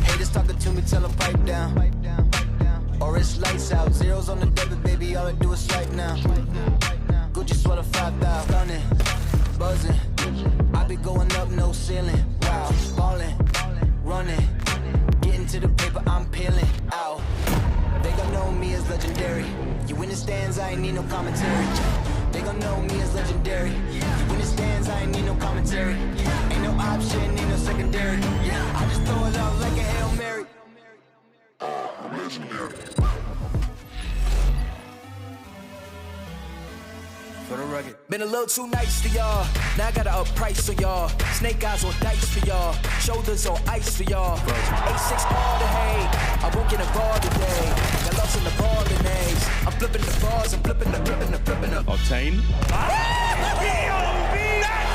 Haters talking to me, tell them pipe down. Or it's lights out. Zeros on the debit, baby, all I do is swipe now. Gucci sweater 5,000. buzzing. I be going up, no ceiling. Wow, falling, running, getting to the paper, I'm peeling out. They gon' know me as legendary. You in the stands, I ain't need no commentary. They gon' know me as legendary. You in the stands, I ain't need no commentary. Ain't no option, ain't no secondary. I just throw it out like a Hail Mary. I'm legendary. For the rugged. Been a little too nice to y'all. Now I gotta up price on y'all. Snake eyes on dice for y'all. Shoulders on ice for y'all. 8-6 all the hay. I won't get involved today. Got lost in the ball and eggs. I'm flipping the bars. I'm flipping the. Octane. That's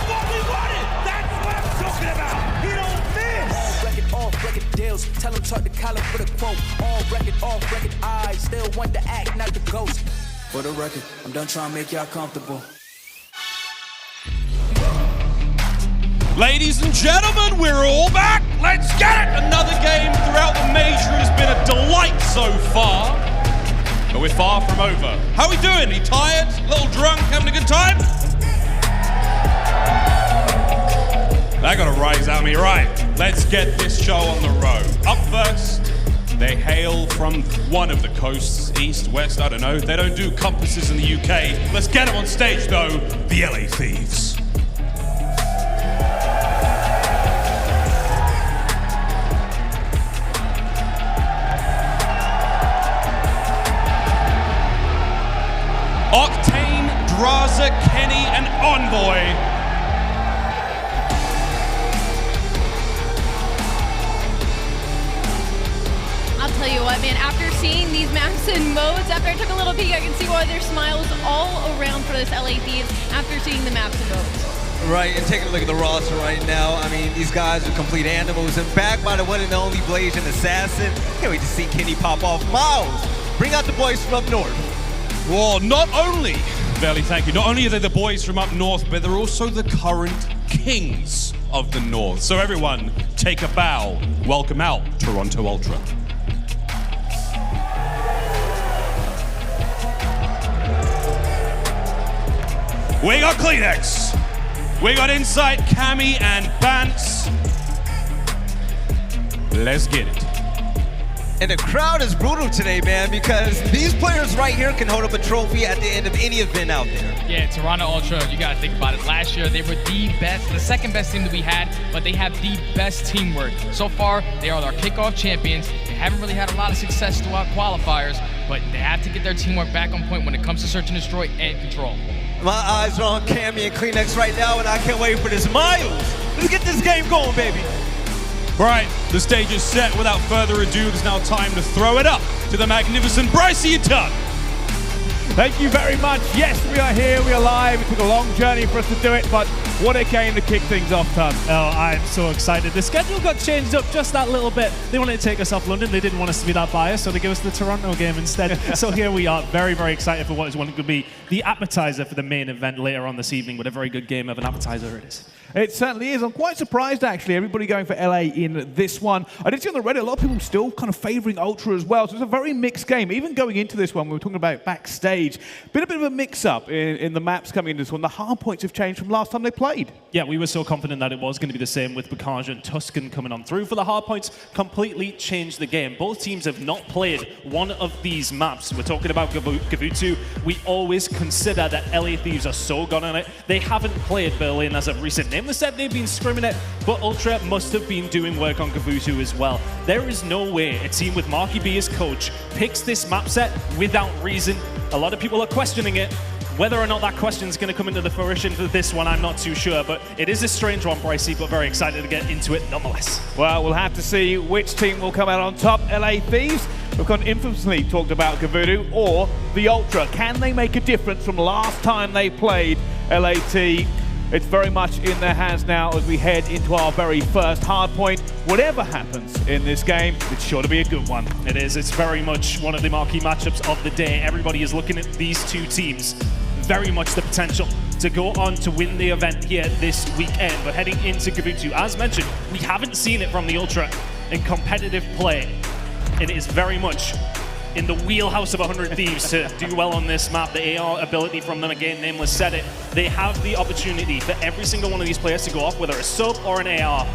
what we wanted. That's what I'm talking about. He don't miss. Off record deals. Tell him talk to Colin for the quote. Off record eyes. Still want to act, not the ghost. For the record, I'm done trying to make y'all comfortable. Ladies and gentlemen, we're all back. Let's get it. Another game throughout the major has been a delight so far. But we're far from over. How are we doing? Are you tired? A little drunk? Having a good time? That got a rise out of me. Right, let's get this show on the road. Up first, they hail from one of the coasts, east, west, I don't know. They don't do compasses in the UK. Let's get them on stage though, the LA Thieves. Octane, Drazah, Kenny, and Envoy. I'll tell you what, man, after seeing these maps and modes, after I took a little peek, I can see why there's smiles all around for this LA Thieves after seeing the maps and modes. Right, and taking a look at the roster right now, I mean, these guys are complete animals, and backed by the one and only Blasian Assassin. Can't wait to see Kenny pop off. Miles, bring out the boys from up north. Well, not only, Belly, thank you, not only are they the boys from up north, but they're also the current kings of the north. So everyone, take a bow. Welcome out, Toronto Ultra. We got Kleenex. We got Insight, Cammy, and Bance. Let's get it. And the crowd is brutal today, man, because these players right here can hold up a trophy at the end of any event out there. Yeah, Toronto Ultra, you gotta think about it. Last year, they were the best, the second best team that we had, but they have the best teamwork. So far, they are our kickoff champions. They haven't really had a lot of success throughout qualifiers, but they have to get their teamwork back on point when it comes to search and destroy and control. My eyes are on Cammy and Kleenex right now, and I can't wait for this. Miles, let's get this game going, baby. Right, the stage is set. Without further ado, it is now time to throw it up to the magnificent Brycey Dunn. Thank you very much. Yes, we are here, we are live. It took a long journey for us to do it, but what a game to kick things off, Tom. Oh, I'm so excited. The schedule got changed up just that little bit. They wanted to take us off London. They didn't want us to be that biased, so they gave us the Toronto game instead. So here we are, very, very excited for what is going to be the appetizer for the main event later on this evening. What a very good game of an appetizer it is. It certainly is. I'm quite surprised, actually, everybody going for LA in this one. I did see on the Reddit, a lot of people still kind of favoring Ultra as well, so it's a very mixed game. Even going into this one, we were talking about backstage, been a bit of a mix-up in the maps coming into this one. The hard points have changed from last time they played. Yeah, we were so confident that it was going to be the same with Bakaja and Tuscan coming on through for the hard points. Completely changed the game. Both teams have not played one of these maps. We're talking about Gavutu. We always consider that LA Thieves are so gone on it. They haven't played Berlin as of recent. They said they've been scrimming it, but Ultra must have been doing work on Gavutu as well. There is no way a team with Marky B as coach picks this map set without reason. A lot of people are questioning it. Whether or not that question is going to come into the fruition for this one, I'm not too sure, but it is a strange one, Brycey, but very excited to get into it nonetheless. Well, we'll have to see which team will come out on top. LA Thieves, we've got infamously talked about Gavutu, or the Ultra. Can they make a difference from last time they played LAT? It's very much in their hands now as we head into our very first hard point. Whatever happens in this game, it's sure to be a good one. It is. It's very much one of the marquee matchups of the day. Everybody is looking at these two teams. Very much the potential to go on to win the event here this weekend. But heading into Gavutu, as mentioned, we haven't seen it from the Ultra in competitive play. It is very much in the wheelhouse of 100 Thieves to do well on this map. The AR ability from them, again, Nameless said it. They have the opportunity for every single one of these players to go off, whether a sub or an AR.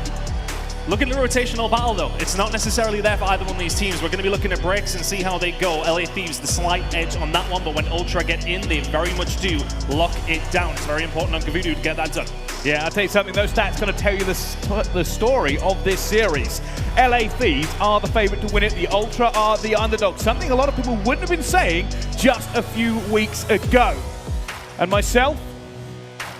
Look at the rotational battle, though. It's not necessarily there for either one of these teams. We're going to be looking at breaks and see how they go. LA Thieves, the slight edge on that one, but when Ultra get in, they very much do lock it down. It's very important on Kuavo to get that done. Yeah, I'll tell you something, those stats going to tell you the story of this series. LA Thieves are the favorite to win it. The Ultra are the underdog. Something a lot of people wouldn't have been saying just a few weeks ago. And myself,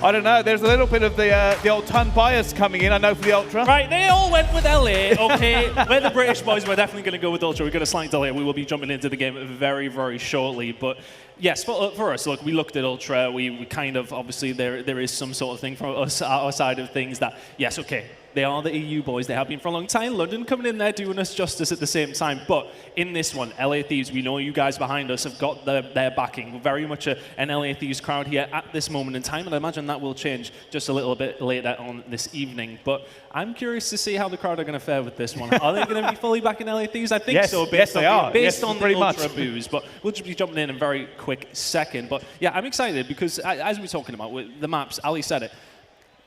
I don't know, there's a little bit of the old ton bias coming in, I know, for the Ultra. Right, they all went with LA, okay. We're the British boys, we're definitely going to go with Ultra. We're going to slight delay. We will be jumping into the game very, very shortly. But yes, for us, look, we looked at Ultra. We kind of, obviously, there is some sort of thing from us, our side of things that, yes, okay, they are the EU boys. They have been for a long time. London coming in there doing us justice at the same time. But in this one, LA Thieves, we know you guys behind us have got their backing. Very much an LA Thieves crowd here at this moment in time. And I imagine that will change just a little bit later on this evening. But I'm curious to see how the crowd are going to fare with this one. Are they going to be fully back in LA Thieves? I think so. Based on the Ultra boos. But we'll just be jumping in a very quick second. But yeah, I'm excited because as we're talking about with the maps, Ali said it.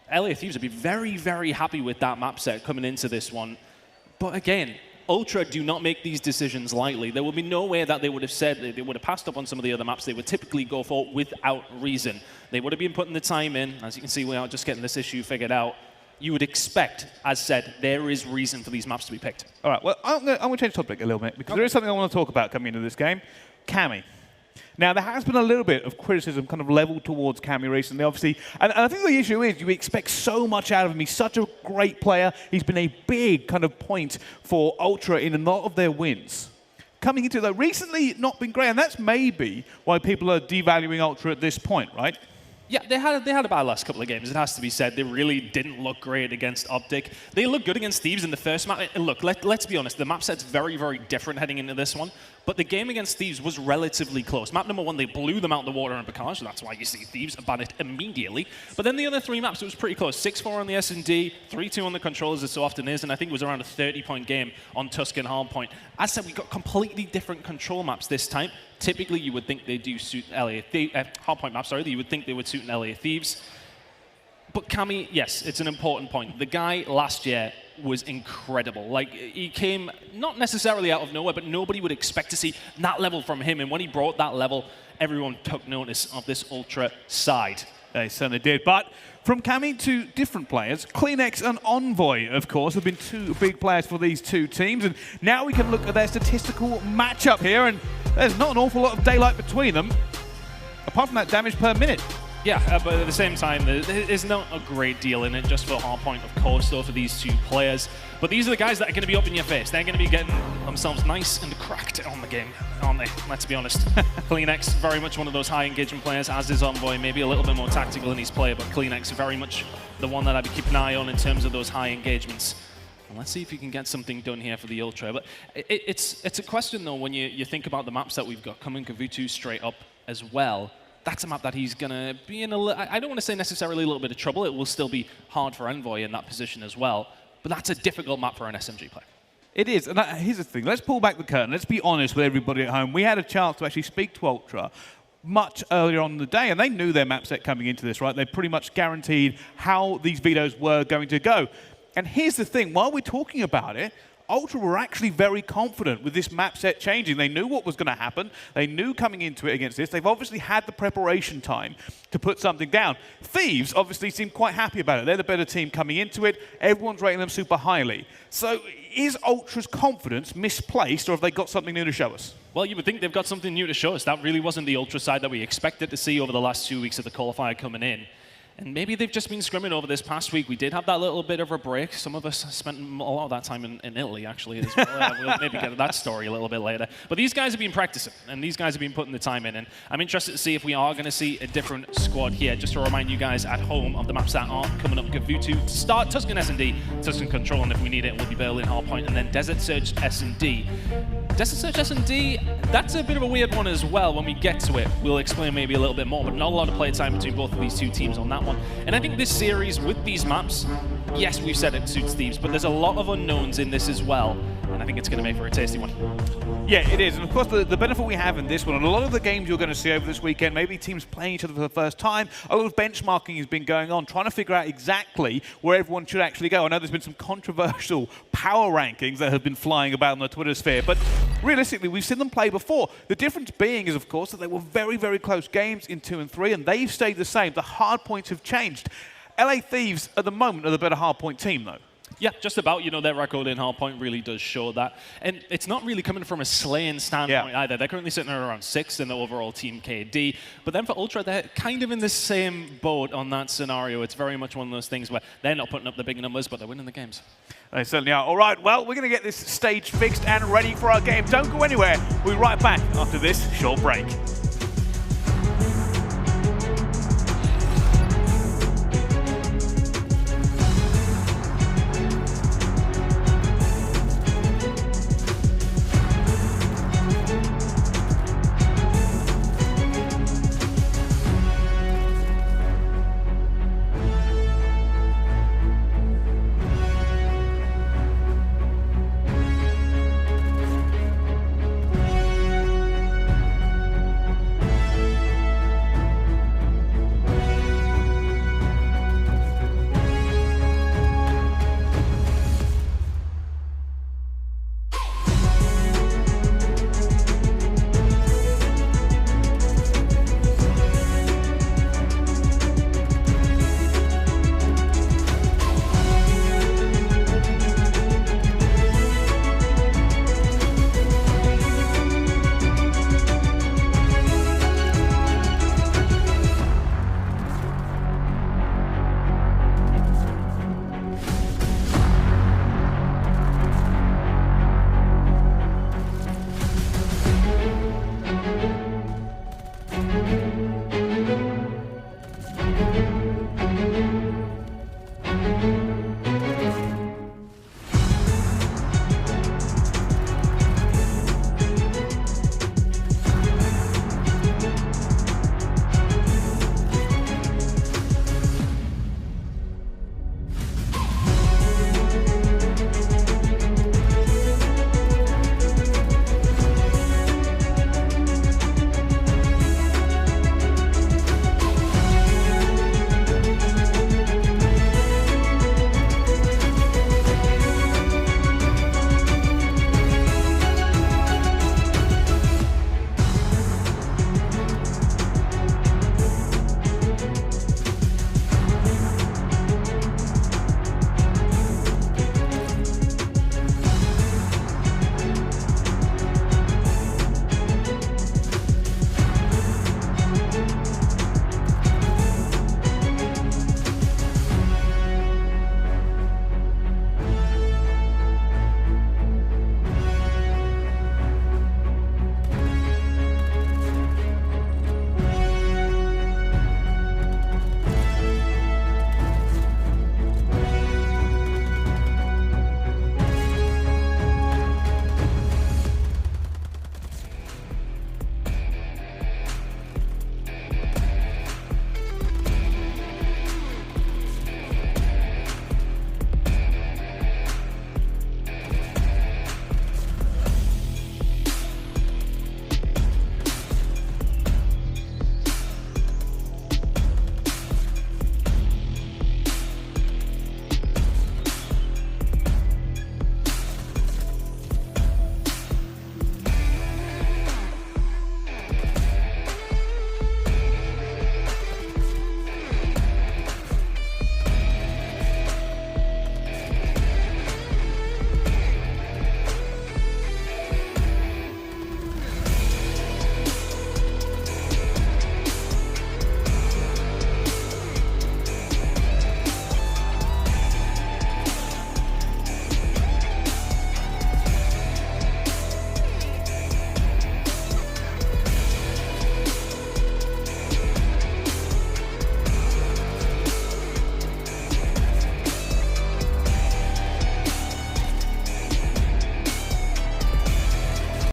LA Thieves would be very, very happy with that map set coming into this one. But again, Ultra do not make these decisions lightly. There would be no way that they would have said they would have passed up on some of the other maps they would typically go for without reason. They would have been putting the time in. As you can see, we are just getting this issue figured out. You would expect, as said, there is reason for these maps to be picked. All right, well, I'm going to change topic a little bit because there is something I want to talk about coming into this game. Cammy. Now, there has been a little bit of criticism kind of leveled towards Cammy recently, obviously. And I think the issue is you expect so much out of him. He's such a great player. He's been a big kind of point for Ultra in a lot of their wins. Coming into, though, recently not been great. And that's maybe why people are devaluing Ultra at this point, right? Yeah, they had a bad last couple of games, it has to be said. They really didn't look great against OpTic. They looked good against Thieves in the first map. And look, let's be honest, the map set's very, very different heading into this one. But the game against Thieves was relatively close. Map number 1, they blew them out the water in Priestahh, so that's why you see Thieves ban it immediately. But then the other 3 maps, it was pretty close. 6-4 on the S&D, 3-2 on the controllers, as so often is, and I think it was around a 30-point game on Tusk and Hardpoint. As said, we got completely different control maps this time. Typically, you would think they do suit Hardpoint maps, sorry, you would think they would suit an LA Thieves. But Cammy, yes, it's an important point. The guy last year was incredible. Like, he came not necessarily out of nowhere, but nobody would expect to see that level from him. And when he brought that level, everyone took notice of this Ultra side. They certainly did. But from Cammy to different players, CleanX and Envoy, of course, have been 2 big players for these 2 teams. And now we can look at their statistical matchup here, and there's not an awful lot of daylight between them, apart from that damage per minute. Yeah, but at the same time, there's not a great deal in it, just for Hardpoint, of course, though, for these 2 players. But these are the guys that are going to be up in your face. They're going to be getting themselves nice and cracked on the game, aren't they? Let's be honest. CleanX, very much one of those high engagement players, as is Envoy. Maybe a little bit more tactical in his play, but CleanX very much the one that I'd be keeping an eye on in terms of those high engagements. And let's see if you can get something done here for the Ultra. But it's a question, though, when you think about the maps that we've got coming Kuavo straight up as well. That's a map that he's going to be in I don't want to say necessarily a little bit of trouble. It will still be hard for Envoy in that position as well. But that's a difficult map for an SMG player. It is. And here's the thing. Let's pull back the curtain. Let's be honest with everybody at home. We had a chance to actually speak to Ultra much earlier on in the day, and they knew their map set coming into this, right? They pretty much guaranteed how these vetoes were going to go. And here's the thing. While we're talking about it, Ultra were actually very confident with this map set changing. They knew what was going to happen. They knew coming into it against this. They've obviously had the preparation time to put something down. Thieves obviously seem quite happy about it. They're the better team coming into it. Everyone's rating them super highly. So is Ultra's confidence misplaced, or have they got something new to show us? Well, you would think they've got something new to show us. That really wasn't the Ultra side that we expected to see over the last 2 weeks of the qualifier coming in. And maybe they've just been scrimming over this past week. We did have that little bit of a break. Some of us spent a lot of that time in Italy, actually, as well. We'll maybe get to that story a little bit later. But these guys have been practicing, and these guys have been putting the time in. And I'm interested to see if we are going to see a different squad here. Just to remind you guys at home of the maps that are coming up. Kuavo to start, Tuscan S&D, Tuscan Control, and if we need it, we'll be Berlin Hardpoint, and then Desert Surge S&D. Desert Surge S&D, that's a bit of a weird one as well. When we get to it, we'll explain maybe a little bit more, but not a lot of play time between both of these 2 teams on that one. And I think this series with these maps, yes, we've said it suits Thieves, but there's a lot of unknowns in this as well, and I think it's going to make for a tasty one. Yeah, it is. And of course, the benefit we have in this one, and a lot of the games you're going to see over this weekend, maybe teams playing each other for the first time, a lot of benchmarking has been going on, trying to figure out exactly where everyone should actually go. I know there's been some controversial power rankings that have been flying about in the Twitter sphere, but realistically, we've seen them play before. The difference being is, of course, that they were very, very close games in 2 and 3, and they've stayed the same. The hard points have changed. LA Thieves, at the moment, are the better hard point team, though. Yeah, just about. You know, their record in hardpoint really does show that. And it's not really coming from a slaying standpoint either. They're currently sitting at around 6th in the overall team KD. But then for Ultra, they're kind of in the same boat on that scenario. It's very much one of those things where they're not putting up the big numbers, but they're winning the games. They certainly are. All right, well, we're going to get this stage fixed and ready for our game. Don't go anywhere. We'll be right back after this short break.